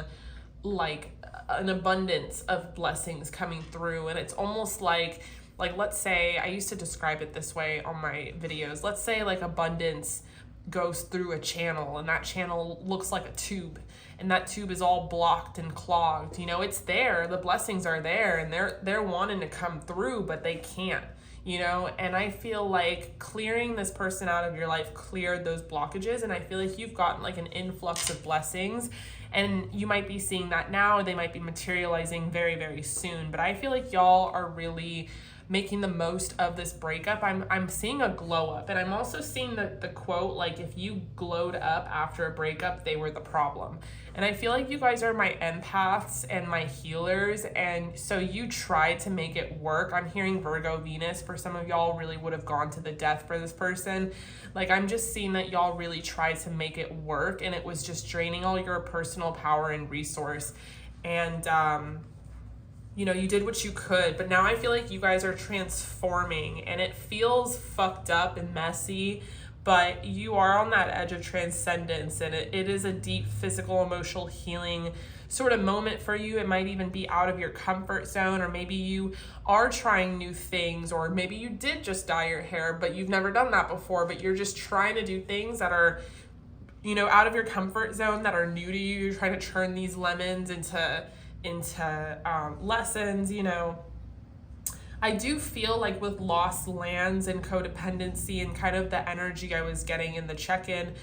like an abundance of blessings coming through. And it's almost like let's say, I used to describe it this way on my videos. Let's say like abundance goes through a channel, and that channel looks like a tube, and that tube is all blocked and clogged. You know, it's there, the blessings are there, and they're wanting to come through, but they can't. You know, and I feel like clearing this person out of your life cleared those blockages, and I feel like you've gotten like an influx of blessings, and you might be seeing that now, they might be materializing very, very soon. But I feel like y'all are really making the most of this breakup. I'm seeing a glow up, and I'm also seeing the quote, like, if you glowed up after a breakup, they were the problem. And I feel like you guys are my empaths and my healers, and so you tried to make it work. I'm hearing Virgo Venus. For some of y'all really would have gone to the death for this person. Like, I'm just seeing that y'all really tried to make it work, and it was just draining all your personal power and resource. And you know, you did what you could, but now I feel like you guys are transforming, and it feels fucked up and messy, but you are on that edge of transcendence, and it is a deep physical, emotional healing sort of moment for you. It might even be out of your comfort zone, or maybe you are trying new things, or maybe you did just dye your hair, but you've never done that before, but you're just trying to do things that are, you know, out of your comfort zone, that are new to you. You're trying to turn these lemons into lessons, you know. I do feel like with lost lands and codependency and kind of the energy I was getting in the check-in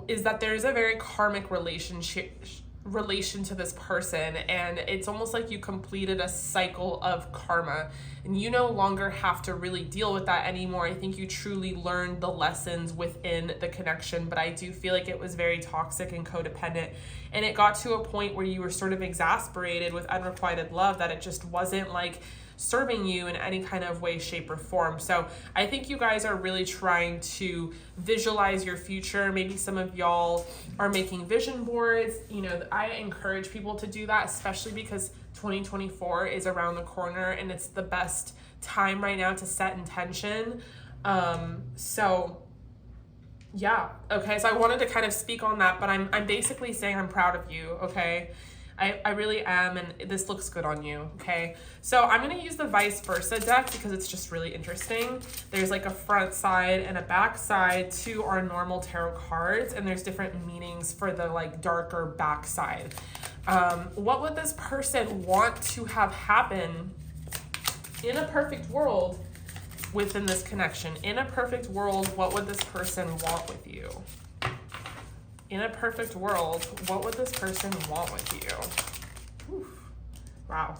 is that there's a very karmic relation to this person, and it's almost like you completed a cycle of karma, and you no longer have to really deal with that anymore. I think you truly learned the lessons within the connection, but I do feel like it was very toxic and codependent, and it got to a point where you were sort of exasperated with unrequited love, that it just wasn't like serving you in any kind of way, shape, or form. So I think you guys are really trying to visualize your future. Maybe some of y'all are making vision boards. You know, I encourage people to do that, especially because 2024 is around the corner, and it's the best time right now to set intention. So yeah, okay, so I wanted to kind of speak on that, but I'm basically saying I'm proud of you, okay? I really am, and this looks good on you, okay? So I'm going to use the vice versa deck because it's just really interesting. There's like a front side and a back side to our normal tarot cards, and there's different meanings for the like darker back side. What would this person want to have happen in a perfect world within this connection? In a perfect world, what would this person want with you? In a perfect world, what would this person want with you? Whew. Wow.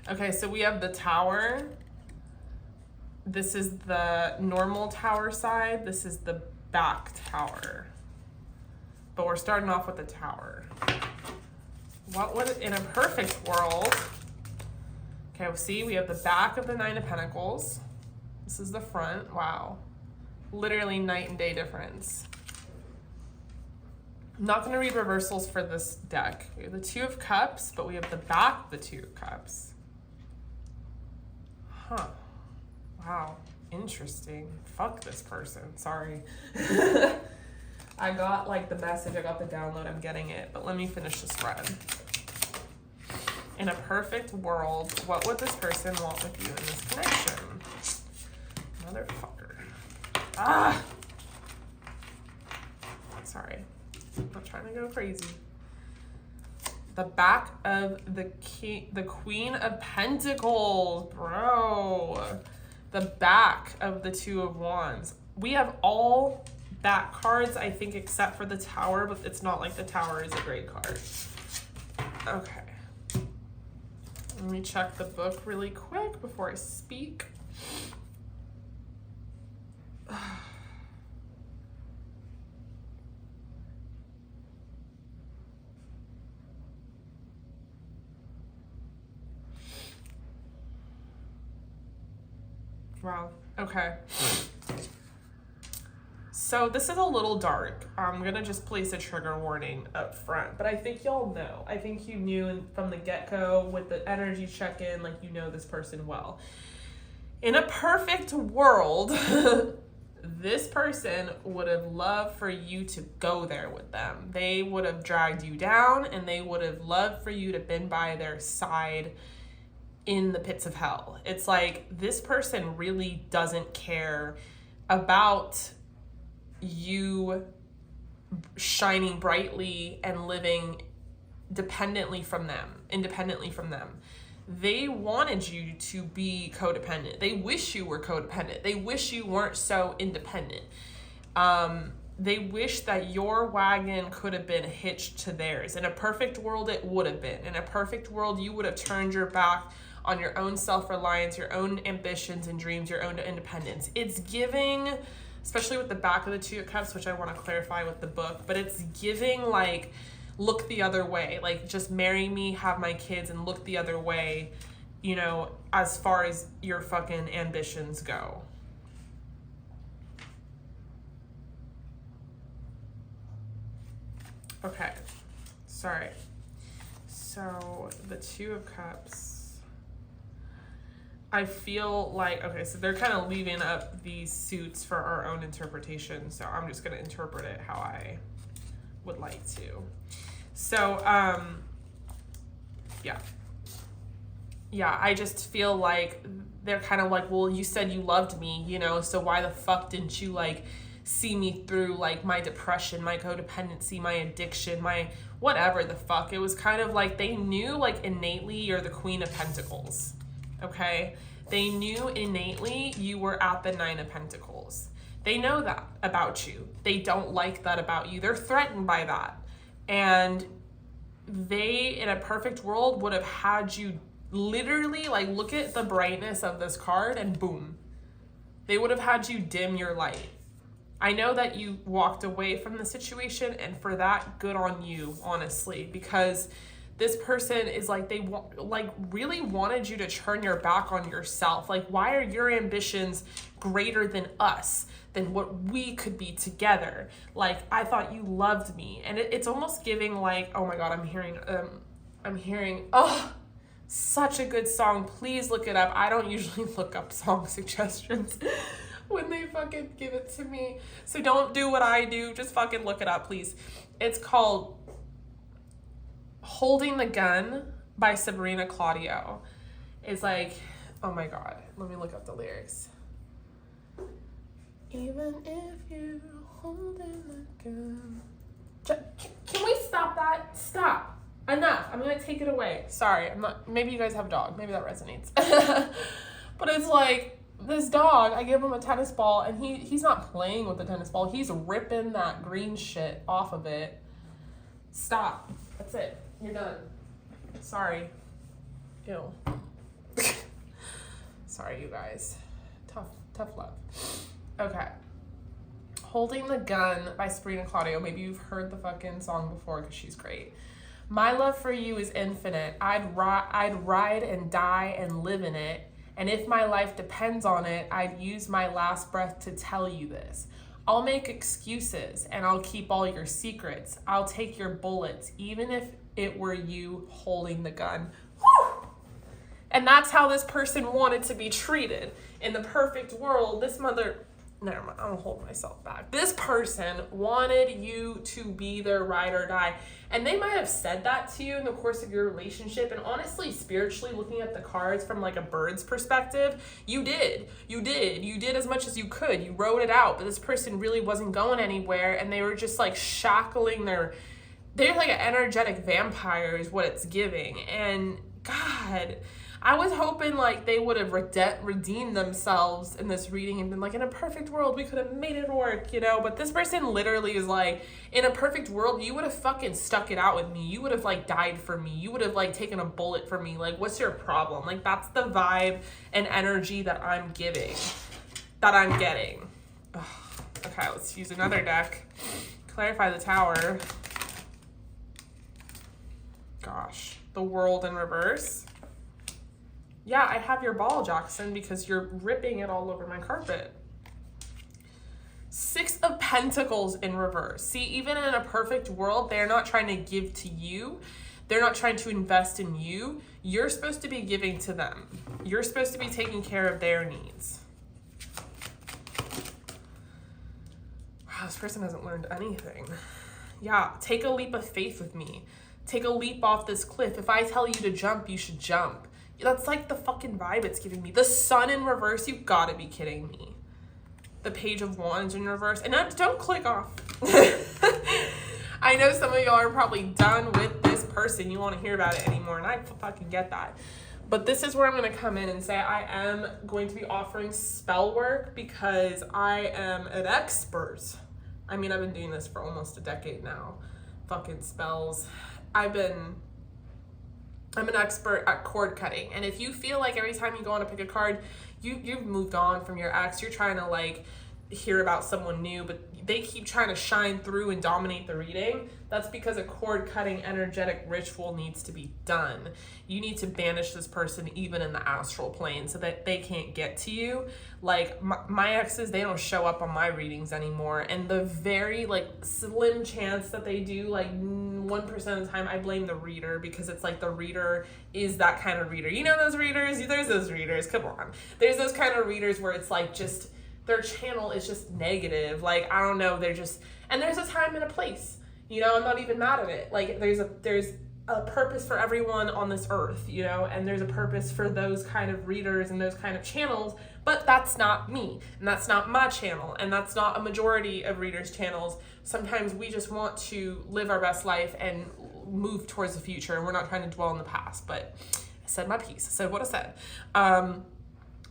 Okay, so we have the Tower. This is the normal Tower side. This is the back Tower. But we're starting off with the Tower. What would, in a perfect world, okay, well, see, we have the back of the Nine of Pentacles. This is the front. Wow. Literally night and day difference. I'm not going to read reversals for this deck. We have the Two of Cups, but we have the back of the Two of Cups. Huh. Wow. Interesting. Fuck this person. Sorry. I got like the message, I got the download, I'm getting it, but let me finish the spread. In a perfect world, what would this person want with you in this connection? Motherfucker. Sorry. I'm not trying to go crazy. The back of the Queen of Pentacles, bro. The back of the Two of Wands. We have all back cards, I think, except for the Tower, but it's not like the Tower is a great card. Okay. Let me check the book really quick before I speak. Wow. Okay. So this is a little dark. I'm going to just place a trigger warning up front, but I think y'all know. I think you knew from the get-go with the energy check-in, like you know this person well. In a perfect world, this person would have loved for you to go there with them. They would have dragged you down, and they would have loved for you to been by their side in the pits of hell. It's like this person really doesn't care about you shining brightly and living independently from them. They wanted you to be codependent. They wish you were codependent. They wish you weren't so independent. They wish that your wagon could have been hitched to theirs. In a perfect world, it would have been. In a perfect world, you would have turned your back on your own self-reliance, your own ambitions and dreams, your own independence. It's giving, especially with the back of the Two of Cups, which I want to clarify with the book, but it's giving like, look the other way. Like, just marry me, have my kids, and look the other way, you know, as far as your fucking ambitions go. Okay, sorry. So the Two of Cups, I feel like, okay, so they're kind of leaving up these suits for our own interpretation, so I'm just going to interpret it how I would like to. So, yeah, I just feel like they're kind of like, well, you said you loved me, you know, so why the fuck didn't you, like, see me through, like, my depression, my codependency, my addiction, my whatever the fuck. It was kind of like they knew, like, innately you're the Queen of Pentacles, okay? They knew innately you were at the Nine of Pentacles. They know that about you. They don't like that about you. They're threatened by that. And they, in a perfect world, would have had you literally, like, look at the brightness of this card and boom. They would have had you dim your light. I know that you walked away from the situation, and for that, good on you, honestly, because this person is like, they really wanted you to turn your back on yourself. Like, why are your ambitions greater than us, than what we could be together? Like, I thought you loved me. And it's almost giving like, oh my God, I'm hearing, oh, such a good song. Please look it up. I don't usually look up song suggestions when they fucking give it to me. So don't do what I do. Just fucking look it up, please. It's called Holding the Gun by Sabrina Claudio. It's like, oh my God, let me look up the lyrics. Even if you're holding the gun. Can we stop that? Stop. Enough. I'm gonna take it away. Sorry, I'm not, maybe you guys have a dog. Maybe that resonates. But it's like, this dog, I give him a tennis ball and he's not playing with the tennis ball. He's ripping that green shit off of it. Stop. That's it. You're done. Sorry. Ew. Sorry, you guys. Tough love. Okay. Holding the Gun by Sabrina Claudio. Maybe you've heard the fucking song before because she's great. My love for you is infinite. I'd ride and die and live in it. And if my life depends on it, I'd use my last breath to tell you this. I'll make excuses and I'll keep all your secrets. I'll take your bullets, even if it were you holding the gun. Whew! And that's how this person wanted to be treated. In the perfect world, this mother never mind, I'm gonna hold myself back. This person wanted you to be their ride or die. And they might have said that to you in the course of your relationship. And honestly, spiritually, looking at the cards from like a bird's perspective, you did as much as you could. You wrote it out, but this person really wasn't going anywhere. And they were just like shackling they're like an energetic vampire is what it's giving. And God, I was hoping like they would have redeemed themselves in this reading and been like, in a perfect world, we could have made it work, you know? But this person literally is like, in a perfect world, you would have fucking stuck it out with me. You would have like died for me. You would have like taken a bullet for me. Like, what's your problem? Like, that's the vibe and energy that I'm getting. Ugh. Okay, let's use another deck. Clarify the Tower. Gosh, the World in reverse. Yeah, I have your ball, Jackson, because you're ripping it all over my carpet. Six of Pentacles in reverse. See, even in a perfect world, they're not trying to give to you. They're not trying to invest in you. You're supposed to be giving to them. You're supposed to be taking care of their needs. Wow, this person hasn't learned anything. Yeah, take a leap of faith with me. Take a leap off this cliff. If I tell you to jump, you should jump. That's like the fucking vibe it's giving me. The Sun in reverse, you gotta be kidding me. The Page of Wands in reverse. And don't click off. I know some of y'all are probably done with this person. You want to hear about it anymore, and I fucking get that. But this is where I'm going to come in and say I am going to be offering spell work because I am an expert. I mean, I've been doing this for almost a decade now. Fucking spells. I'm an expert at cord cutting. And if you feel like every time you go on to pick a card, you've moved on from your ex, you're trying to like hear about someone new, but they keep trying to shine through and dominate the reading, that's because a cord cutting energetic ritual needs to be done. You need to banish this person even in the astral plane so that they can't get to you. Like my exes, they don't show up on my readings anymore. And the very like slim chance that they do, like 1% of the time, I blame the reader because it's like the reader is that kind of reader. You know those readers? There's those readers. Come on. There's those kind of readers where it's like just their channel is just negative. Like, I don't know, they're just, and there's a time and a place, you know, I'm not even mad at it. Like, there's a purpose for everyone on this earth, you know, and there's a purpose for those kind of readers and those kind of channels, but that's not me, and that's not my channel, and that's not a majority of readers' channels. Sometimes we just want to live our best life and move towards the future, and we're not trying to dwell in the past, but I said my piece. I said what I said.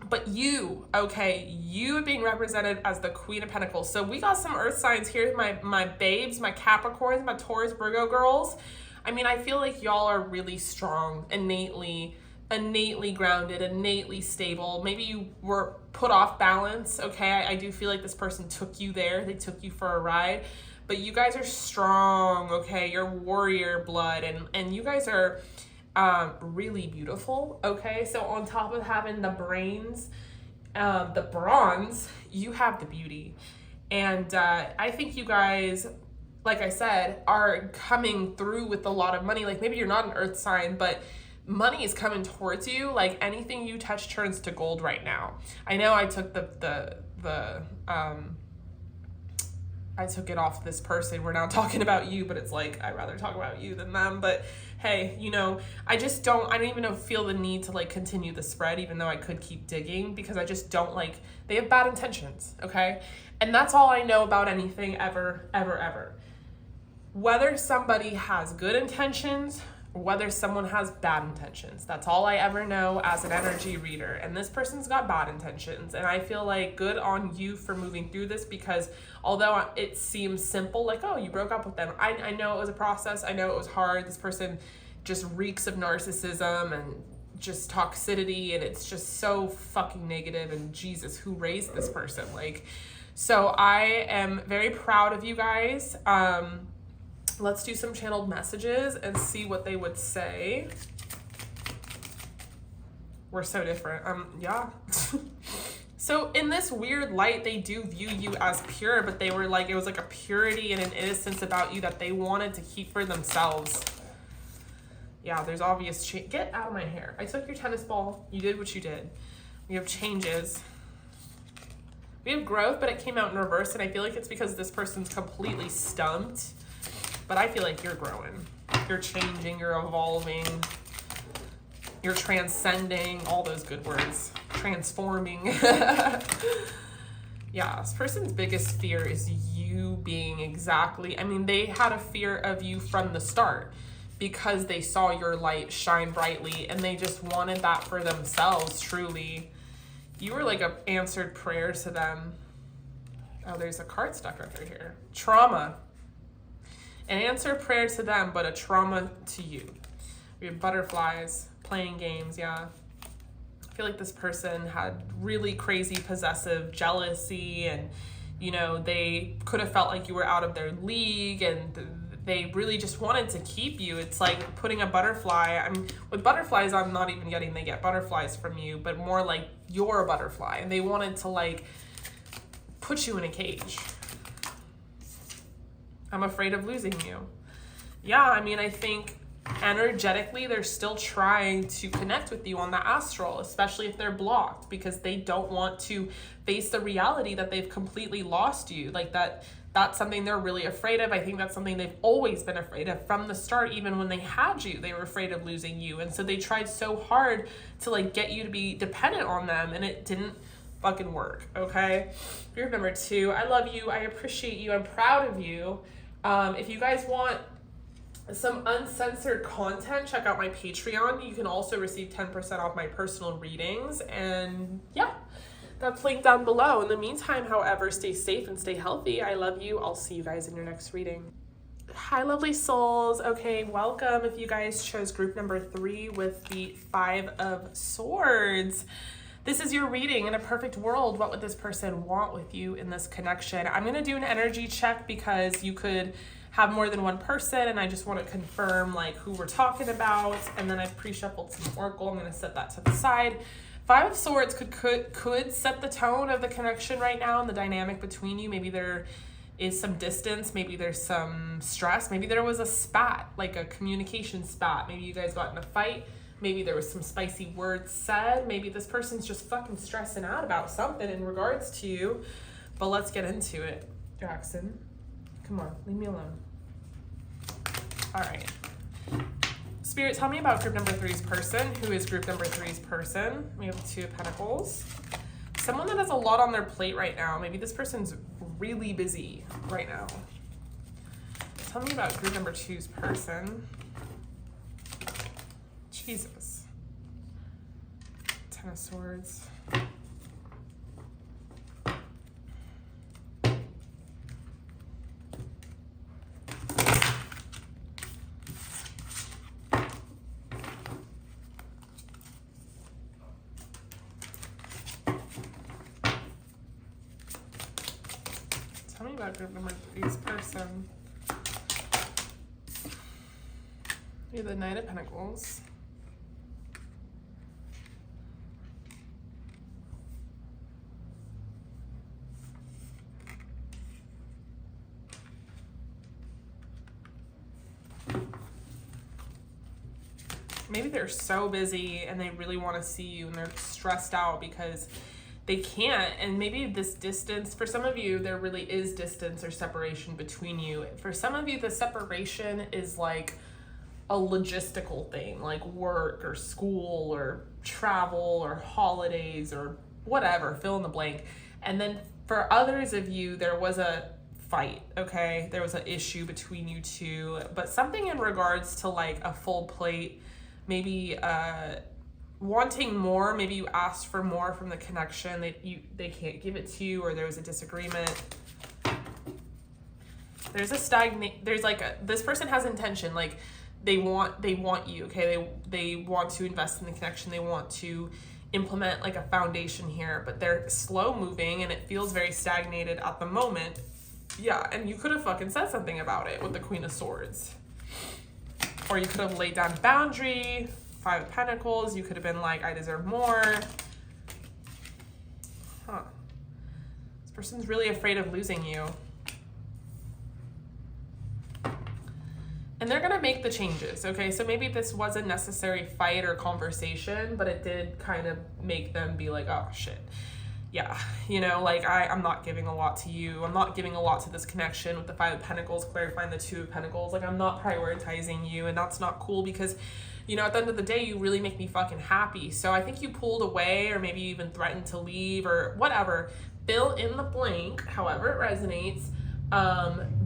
But you, okay, you being represented as the Queen of Pentacles. So we got some earth signs here, my babes, my Capricorns, my Taurus, Virgo girls. I mean, I feel like y'all are really strong, innately grounded, innately stable. Maybe you were put off balance, okay? I do feel like this person took you there. They took you for a ride. But you guys are strong, okay? You're warrior blood, and you guys are really beautiful, okay? So on top of having the brains, the bronze, you have the beauty. And I think you guys, like I said, are coming through with a lot of money. Like, maybe you're not an earth sign, but money is coming towards you. Like, anything you touch turns to gold right now. I know I took I took it off this person. We're now talking about you, but it's like, I'd rather talk about you than them. But hey, you know, I don't even feel the need to like continue the spread, even though I could keep digging, because I just don't like, they have bad intentions, okay? And that's all I know about anything ever, ever, ever. Whether somebody has good intentions, or whether someone has bad intentions. That's all I ever know as an energy reader. And this person's got bad intentions. And I feel like good on you for moving through this, because although it seems simple, like, oh, you broke up with them. I know it was a process. I know it was hard. This person just reeks of narcissism and just toxicity. And it's just so fucking negative. And Jesus, who raised this person? Like, so I am very proud of you guys. Let's do some channeled messages and see what they would say. We're so different. Yeah. So in this weird light, they do view you as pure, but they were like, it was like a purity and an innocence about you that they wanted to keep for themselves. Yeah, there's obvious change. Get out of my hair. I took your tennis ball. You did what you did. We have changes. We have growth, but it came out in reverse, and I feel like it's because this person's completely stumped. But I feel like you're growing. You're changing, you're evolving, you're transcending, all those good words. Transforming. Yeah, this person's biggest fear is you being exactly, I mean, they had a fear of you from the start because they saw your light shine brightly and they just wanted that for themselves, truly. You were like an answered prayer to them. Oh, there's a card stuck right here. Trauma. An answered prayer to them, but a trauma to you. We have butterflies, playing games, yeah. I feel like this person had really crazy possessive jealousy, and you know, they could have felt like you were out of their league, and they really just wanted to keep you. It's like putting a butterfly, I mean, with butterflies, I'm not even getting they get butterflies from you, but more like you're a butterfly, and they wanted to like put you in a cage. I'm afraid of losing you. Yeah, I mean, I think energetically they're still trying to connect with you on the astral, especially if they're blocked, because they don't want to face the reality that they've completely lost you. Like that's something they're really afraid of. I think that's something they've always been afraid of from the start. Even when they had you, they were afraid of losing you, and so they tried so hard to like get you to be dependent on them, and it didn't fucking work. Okay, group number 2, I love you, I appreciate you, I'm proud of you. If you guys want some uncensored content, check out my Patreon. You can also receive 10% off my personal readings. And yeah, that's linked down below. In the meantime, however, stay safe and stay healthy. I love you. I'll see you guys in your next reading. Hi, lovely souls. Okay, welcome. If you guys chose group number 3 with the 5 of Swords. This is your reading. In a perfect world, what would this person want with you in this connection? I'm going to do an energy check because you could have more than one person, and I just want to confirm like who we're talking about. And then I've pre-shuffled some oracle. I'm going to set that to the side. 5 of Swords could set the tone of the connection right now and the dynamic between you. Maybe there is some distance. Maybe there's some stress. Maybe there was a spat, like a communication spat. Maybe you guys got in a fight. Maybe there was some spicy words said. Maybe this person's just fucking stressing out about something in regards to you. But let's get into it. Jackson, come on, leave me alone. All right. Spirit, tell me about group number 3's person. Who is group number 3's person? We have 2 of Pentacles. Someone that has a lot on their plate right now. Maybe this person's really busy right now. Tell me about group number 2's person. Jesus. 10 of Swords. Tell me about group number 3's person. We have the Knight of Pentacles. Maybe they're so busy and they really want to see you and they're stressed out because they can't. And maybe this distance, for some of you, there really is distance or separation between you. For some of you, the separation is like a logistical thing, like work or school or travel or holidays or whatever, fill in the blank. And then for others of you, there was a fight, okay? There was an issue between you two, but something in regards to like a full plate, maybe wanting more. Maybe you asked for more from the connection that they can't give it to you, or there was a disagreement. There's a this person has intention, like they want you, okay? They want to invest in the connection. They want to implement like a foundation here, but they're slow moving and it feels very stagnated at the moment. Yeah, and you could have fucking said something about it with the Queen of Swords. Or you could have laid down a boundary. 5 of Pentacles, you could have been like, I deserve more. Huh. This person's really afraid of losing you. And they're gonna make the changes, okay? So maybe this was a necessary fight or conversation, but it did kind of make them be like, oh shit. yeah, you know, like I'm not giving a lot to you. I'm not giving a lot to this connection with the Five of Pentacles, clarifying the Two of Pentacles. Like, I'm not prioritizing you, and that's not cool because, you know, at the end of the day, you really make me fucking happy. So I think you pulled away, or maybe you even threatened to leave, or whatever. Fill in the blank, however it resonates.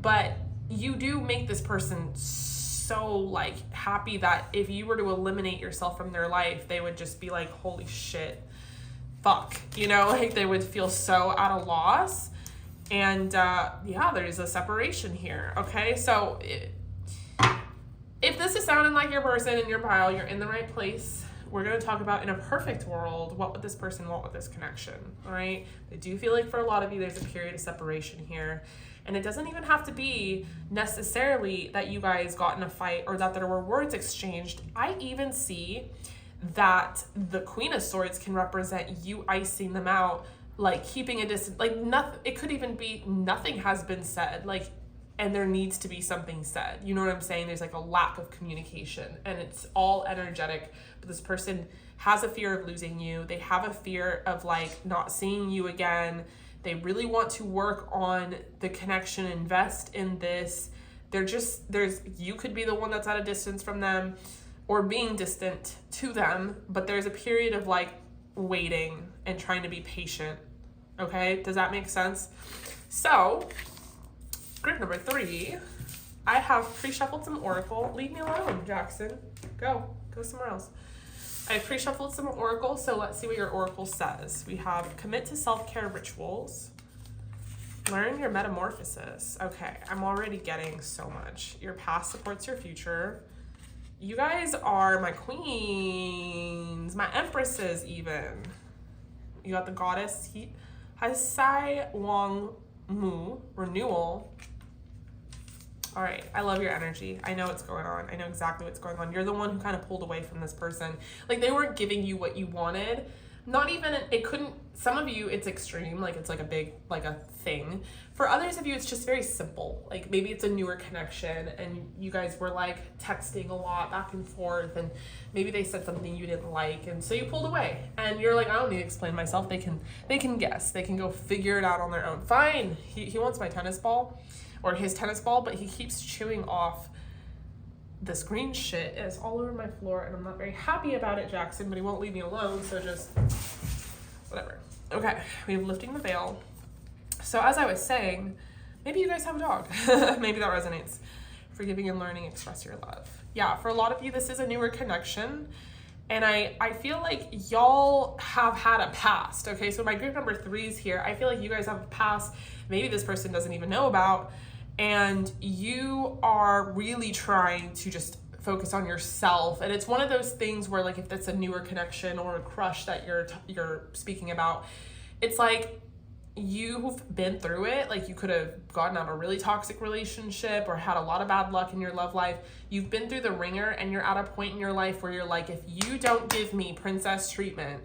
But you do make this person so like happy that if you were to eliminate yourself from their life, they would just be like, holy shit, fuck, you know, like they would feel so at a loss. And yeah, there's a separation here. Okay, so if this is sounding like your person in your pile, you're in the right place. We're going to talk about, in a perfect world, what would this person want with this connection, all right? I do feel like for a lot of you, there's a period of separation here. And it doesn't even have to be necessarily that you guys got in a fight or that there were words exchanged. I even see that the Queen of Swords can represent you icing them out, like keeping a distance, like nothing. It could even be nothing has been said, like, and there needs to be something said. You know what I'm saying? There's like a lack of communication, and it's all energetic. But this person has a fear of losing you. They have a fear of like not seeing you again. They really want to work on the connection, invest in this. You could be the one that's at a distance from them or being distant to them, but there's a period of like waiting and trying to be patient. Okay, does that make sense? So, group number 3, I have pre-shuffled some Oracle. Leave me alone, Jackson. Go somewhere else. I pre-shuffled some Oracle, so let's see what your Oracle says. We have commit to self-care rituals. Learn your metamorphosis. Okay, I'm already getting so much. Your past supports your future. You guys are my queens, my empresses even. You got the goddess Hasai Wong Mu, renewal. All right, I love your energy. I know what's going on. I know exactly what's going on. You're the one who kind of pulled away from this person. Like, they weren't giving you what you wanted. Not even, it couldn't, some of you, it's extreme. Like, it's like a big, like a thing. For others of you, it's just very simple. Like, maybe it's a newer connection and you guys were like texting a lot back and forth, and maybe they said something you didn't like, and so you pulled away. And you're like, I don't need to explain myself. They can guess. They can go figure it out on their own. Fine. He wants my tennis ball. Or his tennis ball, but he keeps chewing off this green shit. It's all over my floor, and I'm not very happy about it, Jackson, but he won't leave me alone, so just whatever. Okay, we have lifting the veil. So as I was saying, maybe you guys have a dog. Maybe that resonates. Forgiving and learning, express your love. Yeah, for a lot of you, this is a newer connection, and I feel like y'all have had a past, okay? So my group number 3s here, I feel like you guys have a past maybe this person doesn't even know about, and you are really trying to just focus on yourself. And it's one of those things where, like, if it's a newer connection or a crush that you're speaking about, it's like you've been through it. Like, you could have gotten out of a really toxic relationship or had a lot of bad luck in your love life. You've been through the ringer, and you're at a point in your life where you're like, if you don't give me princess treatment,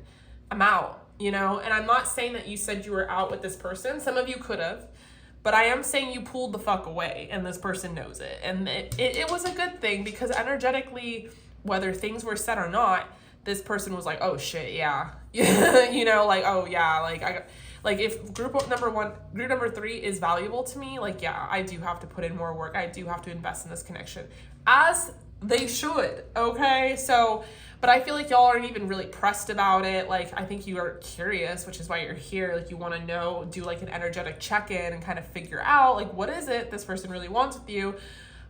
I'm out. You know, and I'm not saying that you said you were out with this person. Some of you could have, but I am saying you pulled the fuck away, and this person knows it. And it was a good thing, because energetically, whether things were said or not, this person was like, oh shit, yeah. You know, like, oh yeah, like if group number 3 is valuable to me, like, yeah, I do have to put in more work. I do have to invest in this connection, as they should. Okay, so, but I feel like y'all aren't even really pressed about it. Like, I think you are curious, which is why you're here. Like, you want to know, do like an energetic check-in and kind of figure out, like, what is it this person really wants with you.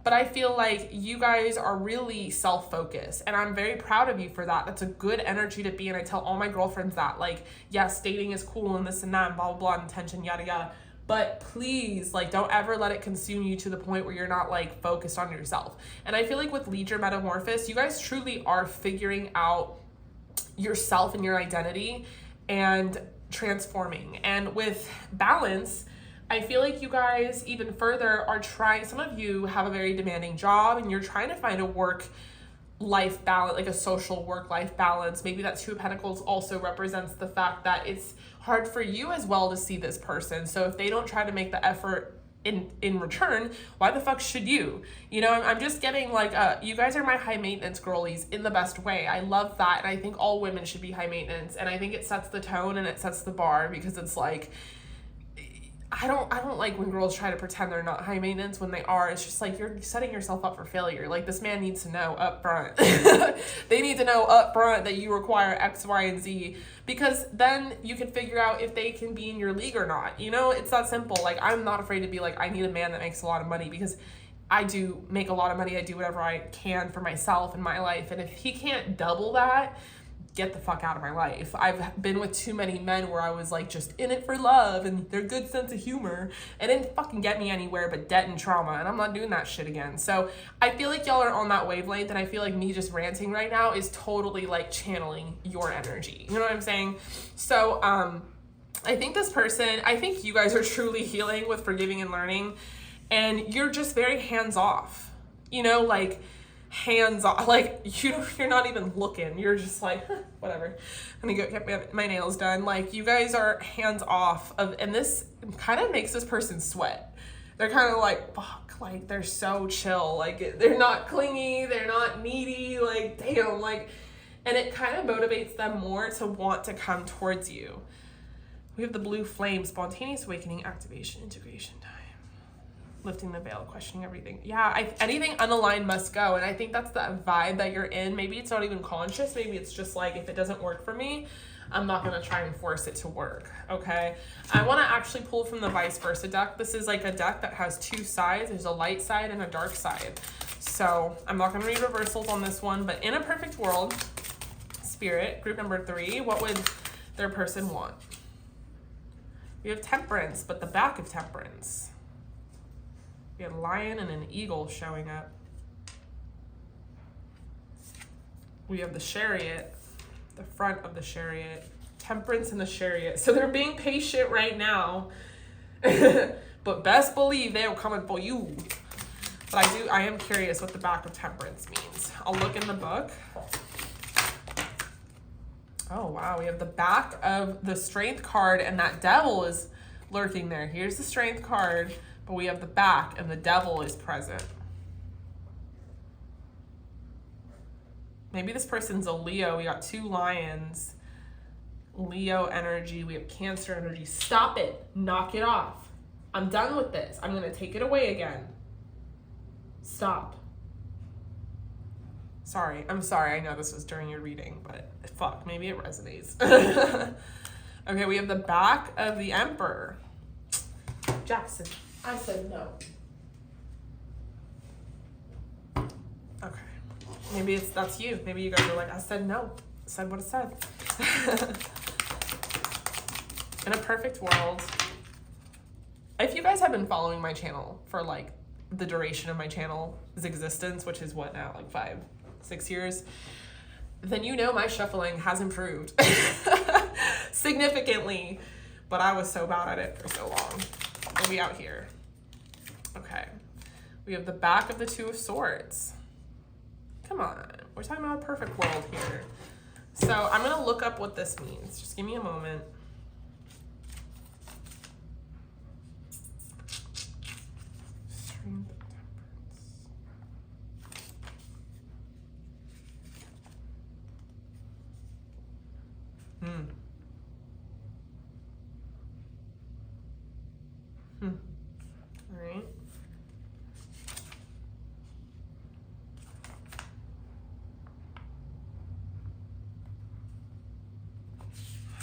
But I feel like you guys are really self-focused, and I'm very proud of you for that. That's a good energy to be in. I tell all my girlfriends that, like, yes, dating is cool and this and that and blah, blah, blah, and attention, yada, yada. But please, like, don't ever let it consume you to the point where you're not, like, focused on yourself. And I feel like with Libra Metamorphosis, you guys truly are figuring out yourself and your identity and transforming. And with balance, I feel like you guys even further are trying, some of you have a very demanding job and you're trying to find a work-life balance, like a social work-life balance. Maybe that Two of Pentacles also represents the fact that it's hard for you as well to see this person. So if they don't try to make the effort in return, why the fuck should you? You know, I'm just getting like, you guys are my high maintenance girlies in the best way. I love that. And I think all women should be high maintenance. And I think it sets the tone and it sets the bar, because it's like, I don't like when girls try to pretend they're not high maintenance when they are. It's just like, you're setting yourself up for failure. Like, this man needs to know up front. They need to know up front that you require X, Y, and Z, because then you can figure out if they can be in your league or not. You know, it's that simple. Like, I'm not afraid to be like, I need a man that makes a lot of money, because I do make a lot of money. I do whatever I can for myself and my life. And if he can't double that, get the fuck out of my life. I've been with too many men where I was like just in it for love and their good sense of humor, and it didn't fucking get me anywhere but debt and trauma, and I'm not doing that shit again. So I feel like y'all are on that wavelength, and I feel like me just ranting right now is totally like channeling your energy. You know what I'm saying? So I think this person, I think you guys are truly healing with forgiving and learning, and you're just very hands off. You know, like hands off, like you're not even looking, you're just like, huh, whatever, I'm gonna go get my nails done. Like, you guys are hands off of, and this kind of makes this person sweat. They're kind of like, fuck, like they're so chill, like they're not clingy, they're not needy, like damn, like, and it kind of motivates them more to want to come towards you. We have the blue flame, spontaneous awakening, activation, integration time, lifting the veil, questioning everything. Yeah, anything unaligned must go. And I think that's the vibe that you're in. Maybe it's not even conscious. Maybe it's just like, if it doesn't work for me, I'm not going to try and force it to work. Okay. I want to actually pull from the vice versa deck. This is like a deck that has two sides. There's a light side and a dark side. So I'm not going to read reversals on this one, but in a perfect world, spirit, group number 3, what would their person want? We have temperance, but the back of temperance. We have a lion and an eagle showing up. We have the chariot, the front of the chariot, temperance in the chariot. So they're being patient right now, but best believe they're coming for you. But I am curious what the back of temperance means. I'll look in the book. Oh, wow. We have the back of the strength card, and that devil is lurking there. Here's the strength card. But we have the back, and the devil is present. Maybe this person's a Leo. We got 2 lions. Leo energy. We have Cancer energy. Stop it. Knock it off. I'm done with this. I'm going to take it away again. Stop. Sorry. I'm sorry. I know this was during your reading, but fuck, maybe it resonates. Okay, we have the back of the Emperor. Jackson. I said no. Okay. Maybe that's you. Maybe you guys are like, I said no. I said what it said. In a perfect world, if you guys have been following my channel for like the duration of my channel's existence, which is what now, like 5-6 years, then you know my shuffling has improved significantly, but I was so bad at it for so long. We'll be out here. Okay. We have the back of the 2 of Swords. Come on. We're talking about a perfect world here. So I'm going to look up what this means. Just give me a moment. Strength of temperance. All right.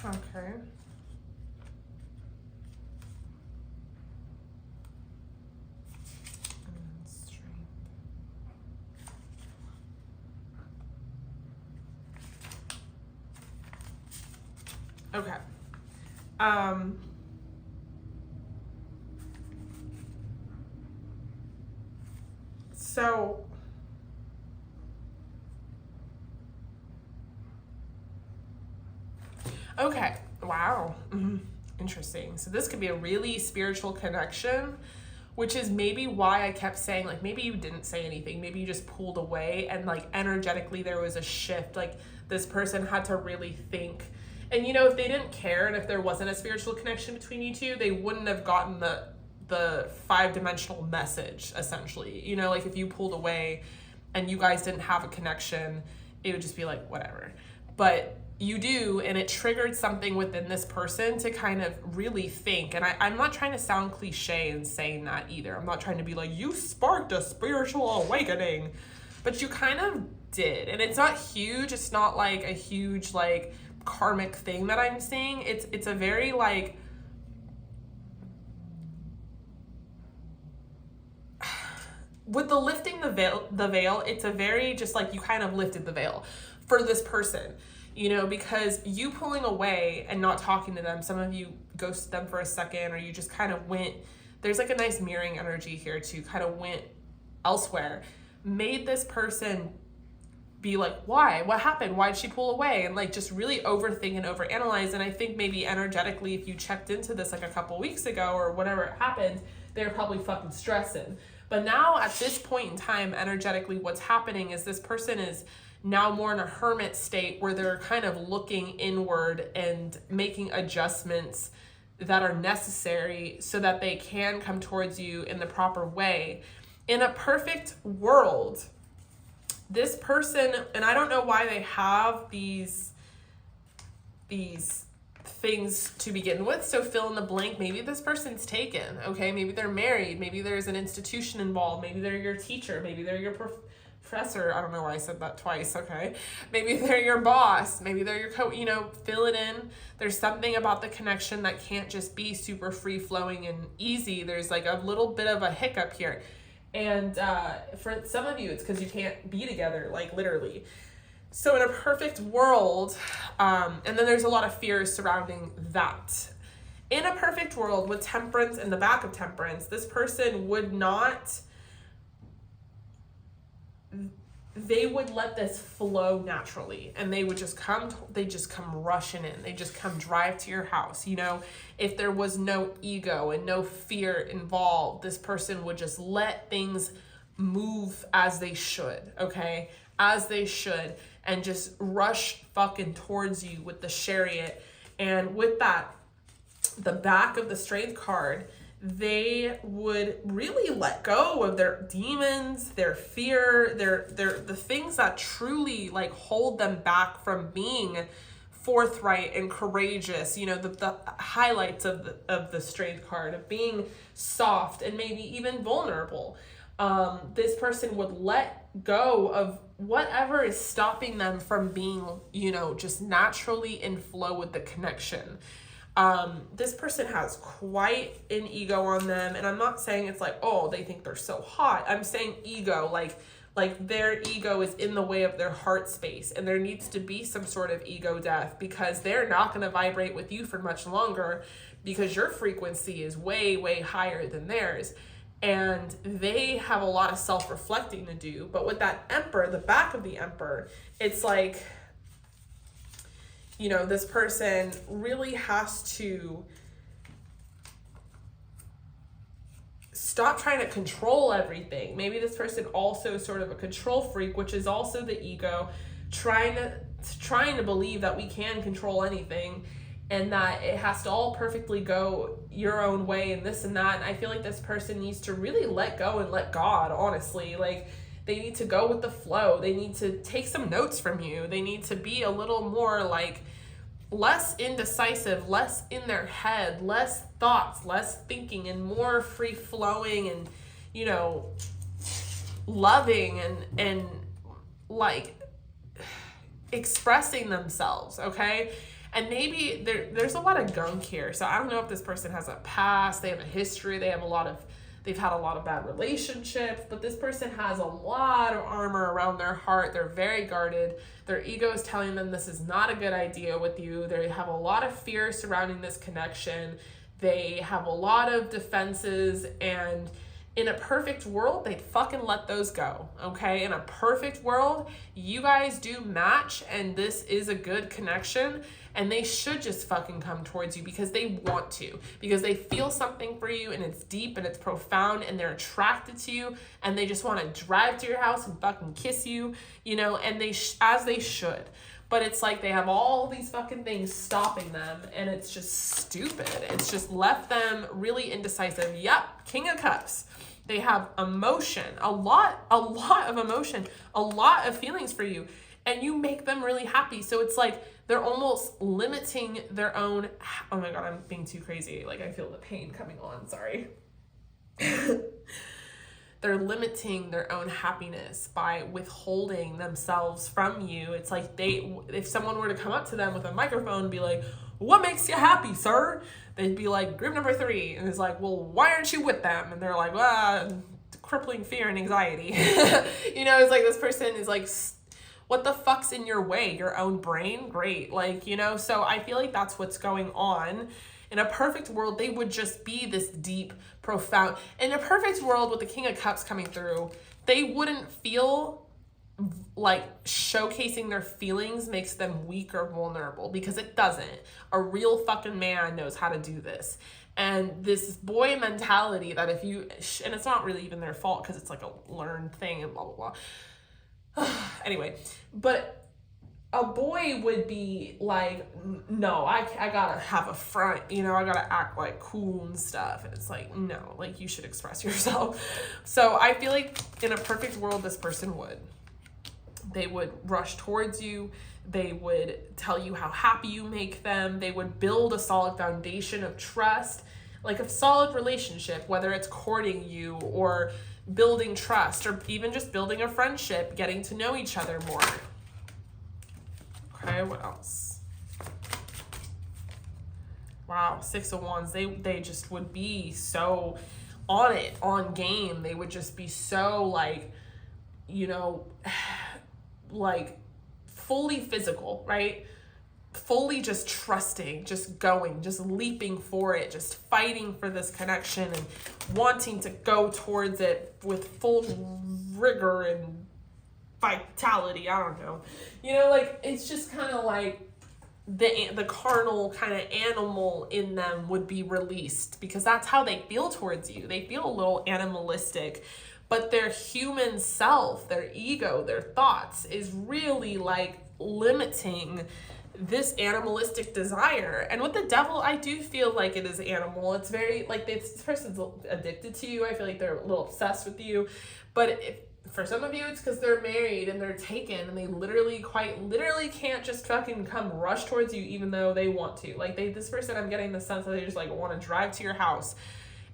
Okay. Okay. So okay. Wow. Interesting. So this could be a really spiritual connection, which is maybe why I kept saying, like, maybe you didn't say anything. Maybe you just pulled away, and like energetically there was a shift. Like, this person had to really think. And you know, if they didn't care and if there wasn't a spiritual connection between you two, they wouldn't have gotten the the 5-dimensional message, essentially. You know, like if you pulled away and you guys didn't have a connection, it would just be like, whatever. But you do, and it triggered something within this person to kind of really think. And I'm not trying to sound cliche in saying that either. I'm not trying to be like, you sparked a spiritual awakening, but you kind of did. And it's not huge. It's not like a huge like karmic thing that I'm seeing. It's a very like, with the lifting the veil, it's a very just like you kind of lifted the veil for this person, you know, because you pulling away and not talking to them, some of you ghosted them for a second, or you just kind of went, there's like a nice mirroring energy here too, kind of went elsewhere, made this person be like, why? What happened? Why'd she pull away? And like just really overthink and overanalyze. And I think maybe energetically, if you checked into this like a couple weeks ago or whatever happened, they're probably fucking stressing. But now at this point in time, energetically, what's happening is this person is now more in a hermit state where they're kind of looking inward and making adjustments that are necessary so that they can come towards you in the proper way. In a perfect world, this person, and I don't know why they have these things to begin with, so fill in the blank. Maybe this person's taken, okay? Maybe they're married, maybe there's an institution involved, maybe they're your teacher, maybe they're your professor, I don't know why I said that twice, okay? Maybe they're your boss, maybe they're your you know, fill it in. There's something about the connection that can't just be super free-flowing and easy. There's like a little bit of a hiccup here. And for some of you, it's because you can't be together, like literally. So in a perfect world, and then there's a lot of fears surrounding that. In a perfect world with temperance in the back of temperance, this person would not, they would let this flow naturally, and they would just come rushing in. They just come drive to your house. You know, if there was no ego and no fear involved, this person would just let things move as they should, okay? As they should, and just rush fucking towards you with the chariot. And with that, the back of the strength card, they would really let go of their demons, their fear, the things that truly like hold them back from being forthright and courageous. You know, the highlights of the strength card, of being soft and maybe even vulnerable. This person would let go of whatever is stopping them from being, you know, just naturally in flow with the connection. This person has quite an ego on them, and I'm not saying it's like, oh, they think they're so hot. I'm saying ego, like their ego is in the way of their heart space, and there needs to be some sort of ego death, because they're not going to vibrate with you for much longer, because your frequency is way, way higher than theirs. And they have a lot of self-reflecting to do. But with that Emperor, the back of the Emperor, it's like, you know, this person really has to stop trying to control everything. Maybe this person also sort of a control freak, which is also the ego, trying to believe that we can control anything, and that it has to all perfectly go your own way and this and that. And I feel like this person needs to really let go and let God, honestly. Like, they need to go with the flow. They need to take some notes from you. They need to be a little more like less indecisive, less in their head, less thoughts, less thinking, and more free flowing and, you know, loving and like expressing themselves, okay? And maybe there's a lot of gunk here. So I don't know if this person has a past, they have a history, they've had a lot of bad relationships, but this person has a lot of armor around their heart. They're very guarded. Their ego is telling them this is not a good idea with you. They have a lot of fear surrounding this connection. They have a lot of defenses, and in a perfect world, they'd fucking let those go, okay? In a perfect world, you guys do match, and this is a good connection, and they should just fucking come towards you because they want to, because they feel something for you, and it's deep and it's profound, and they're attracted to you, and they just want to drive to your house and fucking kiss you, you know, and as they should. But it's like they have all these fucking things stopping them, and it's just stupid. It's just left them really indecisive. Yep, King of Cups. They have emotion, a lot of emotion, a lot of feelings for you, and you make them really happy. So it's like they're almost limiting their own, oh my God, I'm being too crazy. Like I feel the pain coming on, sorry. They're limiting their own happiness by withholding themselves from you. It's like if someone were to come up to them with a microphone and be like, what makes you happy, sir? They'd be like, group number 3. And it's like, well, why aren't you with them? And they're like, well, crippling fear and anxiety. You know, it's like this person is like, what the fuck's in your way? Your own brain? Great. Like, you know, so I feel like that's what's going on. In a perfect world, they would just be this deep, profound. In a perfect world with the King of Cups coming through, they wouldn't feel like showcasing their feelings makes them weak or vulnerable, because it doesn't. A real fucking man knows how to do this. And this boy mentality that if you, and it's not really even their fault because it's like a learned thing and blah, blah, blah. Anyway, but a boy would be like, no, I gotta have a front, you know, I gotta act like cool and stuff. And it's like, no, like you should express yourself. So I feel like in a perfect world, this person would. They would rush towards you. They would tell you how happy you make them. They would build a solid foundation of trust, like a solid relationship, whether it's courting you or building trust or even just building a friendship, getting to know each other more. Okay, what else? Wow, 6 of Wands. They just would be so on it, on game. They would just be so like, you know, like fully physical, right? Fully just trusting, just going, just leaping for it, just fighting for this connection and wanting to go towards it with full rigor and vitality. I don't know, you know, like it's just kind of like the carnal kind of animal in them would be released, because that's how they feel towards you. They feel a little animalistic, but their human self, their ego, their thoughts is really like limiting this animalistic desire. And with the devil, I do feel like it is animal. It's very like this person's addicted to you. I feel like they're a little obsessed with you. But for some of you, it's because they're married and they're taken and they quite literally can't just fucking come rush towards you even though they want to. Like this person, I'm getting the sense that they just like want to drive to your house,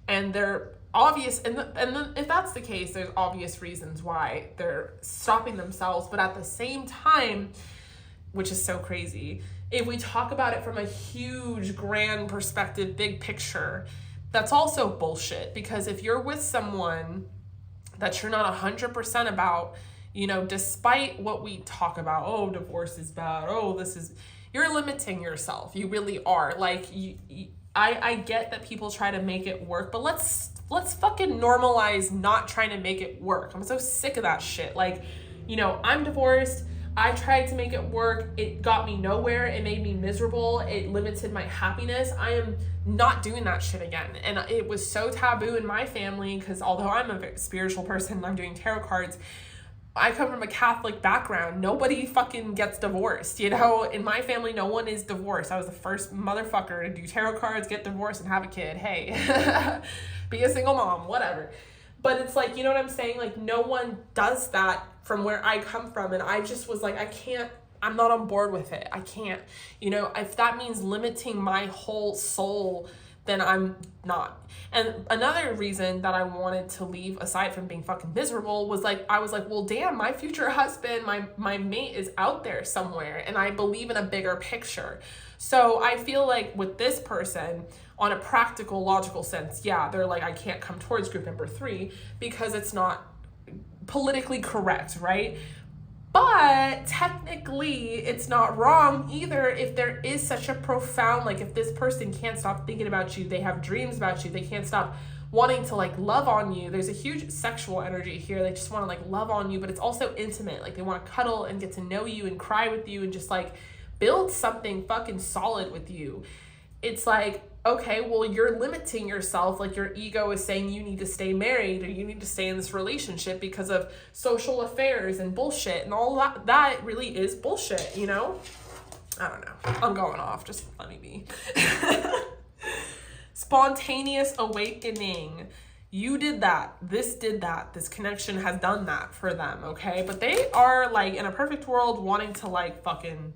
and they're obvious. And then if that's the case, there's obvious reasons why they're stopping themselves. But at the same time, which is so crazy, if we talk about it from a huge, grand perspective, big picture, that's also bullshit. Because if you're with someone that you're not 100% about, you know, despite what we talk about, oh, divorce is bad, oh, you're limiting yourself. You really are. Like, I get that people try to make it work, but let's fucking normalize not trying to make it work. I'm so sick of that shit. Like, you know, I'm divorced. I tried to make it work. It got me nowhere. It made me miserable. It limited my happiness. I am not doing that shit again. And it was so taboo in my family because although I'm a very spiritual person and I'm doing tarot cards, I come from a Catholic background. Nobody fucking gets divorced, you know? In my family, no one is divorced. I was the first motherfucker to do tarot cards, get divorced, and have a kid. Hey, be a single mom, whatever. But it's like, you know what I'm saying? Like, no one does that from where I come from. And I just was like, I'm not on board with it. I can't, you know, if that means limiting my whole soul, then I'm not. And another reason that I wanted to leave, aside from being fucking miserable, was like, I was like, well, damn, my future husband, my mate is out there somewhere, and I believe in a bigger picture. So I feel like with this person, on a practical, logical sense, yeah, they're like, I can't come towards group number 3 because it's not politically correct, right? But technically, it's not wrong either if there is such a profound, like if this person can't stop thinking about you, they have dreams about you, they can't stop wanting to like love on you. There's a huge sexual energy here. They just want to like love on you, but it's also intimate. Like they want to cuddle and get to know you and cry with you and just like build something fucking solid with you. it's like, okay, well, you're limiting yourself. Like your ego is saying you need to stay married or you need to stay in this relationship because of social affairs and bullshit and all that. That really is bullshit, you know? I don't know. I'm going off. Just let me be. Spontaneous awakening. You did that. This did that. This connection has done that for them, okay? But they are like in a perfect world wanting to like fucking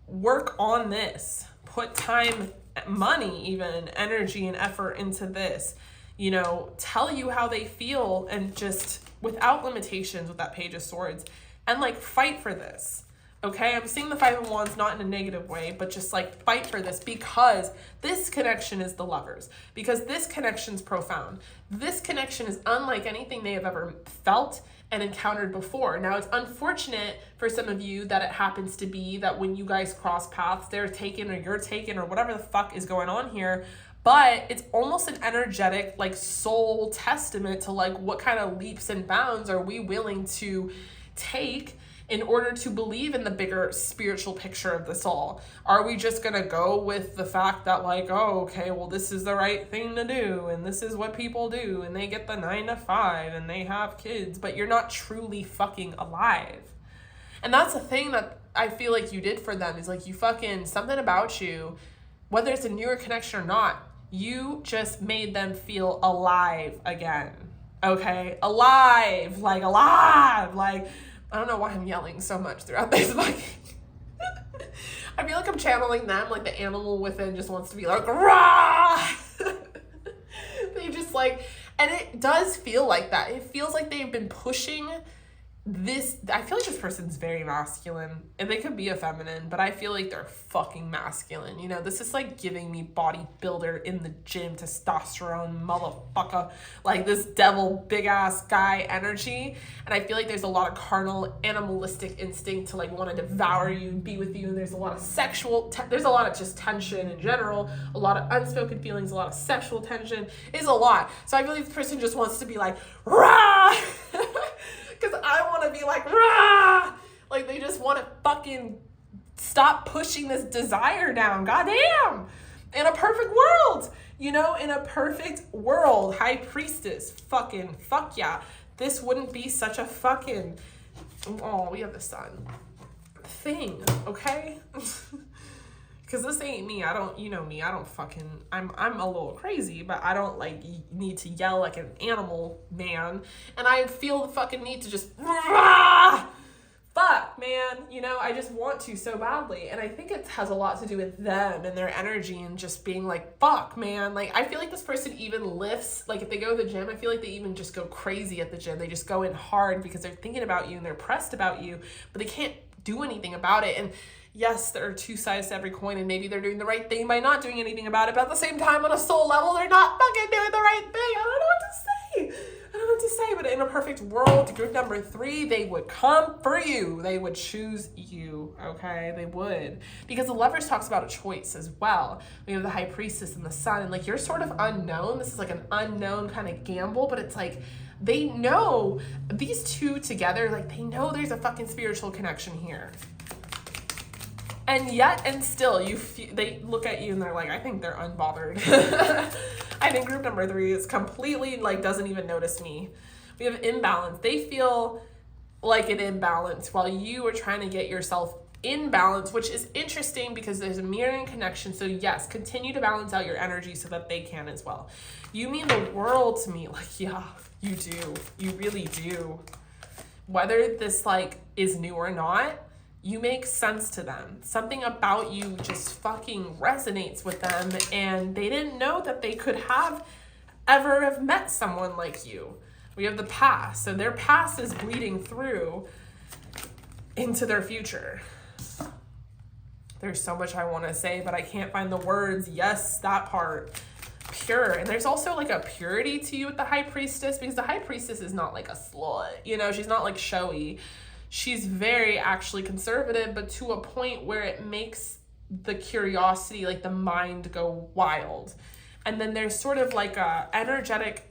work on this. Put time, money, even energy and effort into this. You know, tell you how they feel and just without limitations with that Page of Swords and like fight for this. Okay, I'm seeing the Five of Wands not in a negative way, but just like fight for this because this connection is the Lovers. Because this connection's profound. This connection is unlike anything they have ever felt and encountered before. Now, it's unfortunate for some of you that it happens to be that when you guys cross paths, they're taken or you're taken or whatever the fuck is going on here. But it's almost an energetic, like soul testament to like what kind of leaps and bounds are we willing to take in order to believe in the bigger spiritual picture of this all. Are we just gonna go with the fact that like, oh, okay, well, this is the right thing to do and this is what people do and they get the 9 to 5 and they have kids, but you're not truly fucking alive. And that's the thing that I feel like you did for them is like you fucking, something about you, whether it's a newer connection or not, you just made them feel alive again. Okay? Alive. Like, I don't know why I'm yelling so much throughout this fucking... I feel like I'm channeling them, like the animal within just wants to be like, rah! They just like, and it does feel like that. It feels like they've been pushing this. I feel like this person's very masculine and they could be a feminine, but I feel like they're fucking masculine. You know, this is like giving me bodybuilder in the gym, testosterone, motherfucker, like this devil, big ass guy energy. And I feel like there's a lot of carnal, animalistic instinct to like want to devour you, be with you. And there's a lot of sexual, there's a lot of just tension in general, a lot of unspoken feelings, a lot of sexual tension is a lot. So I feel like this person just wants to be like, rah! Because I want to be like, rah! Like they just want to fucking stop pushing this desire down. Goddamn! In a perfect world, you know, in a perfect world, High Priestess, fucking fuck yeah. This wouldn't be such a fucking, oh, we have the sun thing, okay? Because this ain't me. I don't, you know me, I don't fucking, I'm a little crazy, but I don't like need to yell like an animal man. And I feel the fucking need to just, rah! Fuck, man, you know, I just want to so badly. And I think it has a lot to do with them and their energy and just being like, fuck, man. Like, I feel like this person even lifts, like if they go to the gym, I feel like they even just go crazy at the gym. They just go in hard because they're thinking about you and they're pressed about you, but they can't do anything about it. And yes, there are two sides to every coin, and maybe they're doing the right thing by not doing anything about it, but at the same time, on a soul level, they're not fucking doing the right thing. I don't know what to say. But in a perfect world, group number 3, they would come for you. They would choose you, okay? They would. Because the Lovers talks about a choice as well. We have the High Priestess and the Sun, and like, you're sort of unknown. This is like an unknown kind of gamble, but it's like, they know, these two together, like, they know there's a fucking spiritual connection here. And yet, and still, they look at you and they're like, I think they're unbothered. I think group number 3 is completely, like, doesn't even notice me. We have imbalance. They feel like an imbalance while you are trying to get yourself in balance, which is interesting because there's a mirroring connection. So yes, continue to balance out your energy so that they can as well. You mean the world to me. Like, yeah, you do. You really do. Whether this, like, is new or not, you make sense to them. Something about you just fucking resonates with them, and they didn't know that they could ever have met someone like you. We have the past, so their past is bleeding through into their future. There's so much I want to say, but I can't find the words. Yes, that part. Pure. And there's also like a purity to you with the High Priestess, because the High Priestess is not like a slut. You know, she's not like showy. She's very actually conservative, but to a point where it makes the curiosity, like the mind, go wild. And then there's sort of like a energetic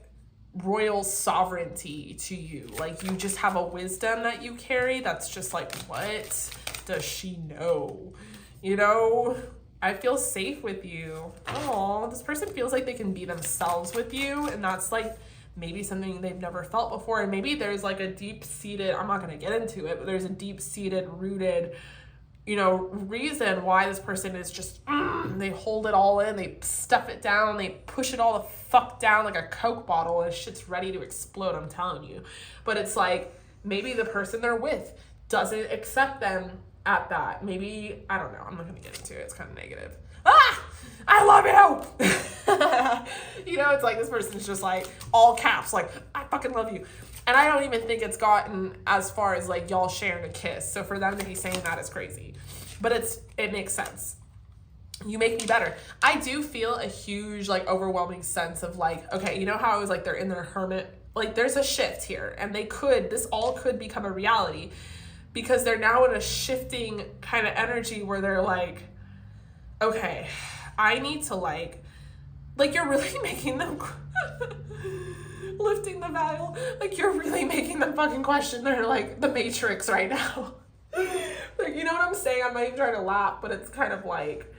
royal sovereignty to you. Like, you just have a wisdom that you carry that's just like, what does she know? You know? I feel safe with you. Oh, this person feels like they can be themselves with you, and that's like maybe something they've never felt before. And maybe there's like a deep-seated, I'm not going to get into it, but there's a deep-seated, rooted, you know, reason why this person is just, they hold it all in, they stuff it down, they push it all the fuck down like a Coke bottle, and shit's ready to explode, I'm telling you. But it's like, maybe the person they're with doesn't accept them at that. Maybe, I don't know, I'm not gonna get into it, it's kind of negative. I love you! You know, it's like this person's just like, all caps, like, I fucking love you. And I don't even think it's gotten as far as like y'all sharing a kiss. So for them to be saying that is crazy. But it makes sense. You make me better. I do feel a huge like overwhelming sense of like, okay, you know how I was like they're in their hermit? Like there's a shift here, and this all could become a reality because they're now in a shifting kind of energy where they're like, okay, I need to like you're really making them lifting the veil, like you're really making them fucking question their like the Matrix right now. Like, you know what I'm saying? I'm not even trying to laugh, but it's kind of like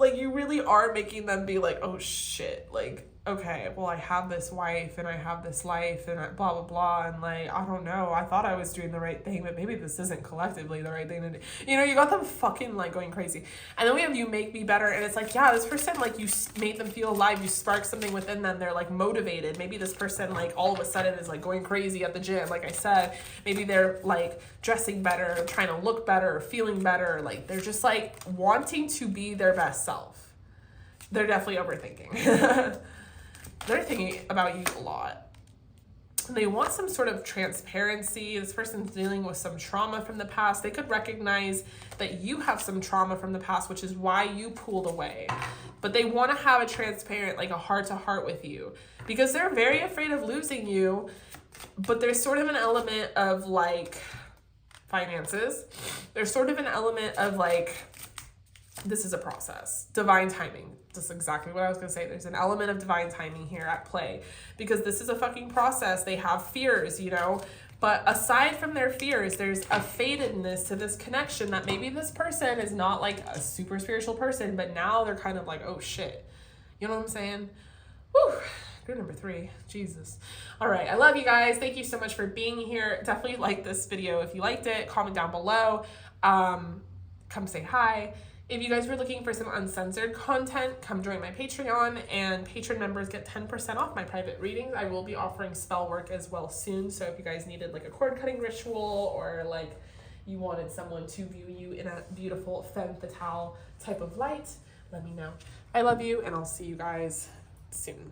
you really are making them be like, oh shit, like, okay, well, I have this wife and I have this life and blah, blah, blah. And like, I don't know, I thought I was doing the right thing, but maybe this isn't collectively the right thing to do. You know, you got them fucking like going crazy. And then we have you make me better. And it's like, yeah, this person, like you made them feel alive. You sparked something within them. They're like motivated. Maybe this person like all of a sudden is like going crazy at the gym. Like I said, maybe they're like dressing better, trying to look better, feeling better. Like they're just like wanting to be their best self. They're definitely overthinking. They're thinking about you a lot. They want some sort of transparency. This person's dealing with some trauma from the past. They could recognize that you have some trauma from the past, which is why you pulled away. But they want to have a transparent, like a heart-to-heart with you because they're very afraid of losing you. But there's sort of an element of like finances. There's sort of an element of like, this is a process. Divine timing. That's exactly what I was going to say. There's an element of divine timing here at play because this is a fucking process. They have fears, you know, but aside from their fears, there's a fatedness to this connection that maybe this person is not like a super spiritual person, but now they're kind of like, oh shit. You know what I'm saying? Woo. Good number 3. Jesus. All right. I love you guys. Thank you so much for being here. Definitely like this video if you liked it. Comment down below. Come say hi. If you guys were looking for some uncensored content, come join my Patreon, and patron members get 10% off my private readings. I will be offering spell work as well soon. So if you guys needed like a cord cutting ritual or like you wanted someone to view you in a beautiful femme fatale type of light, let me know. I love you, and I'll see you guys soon.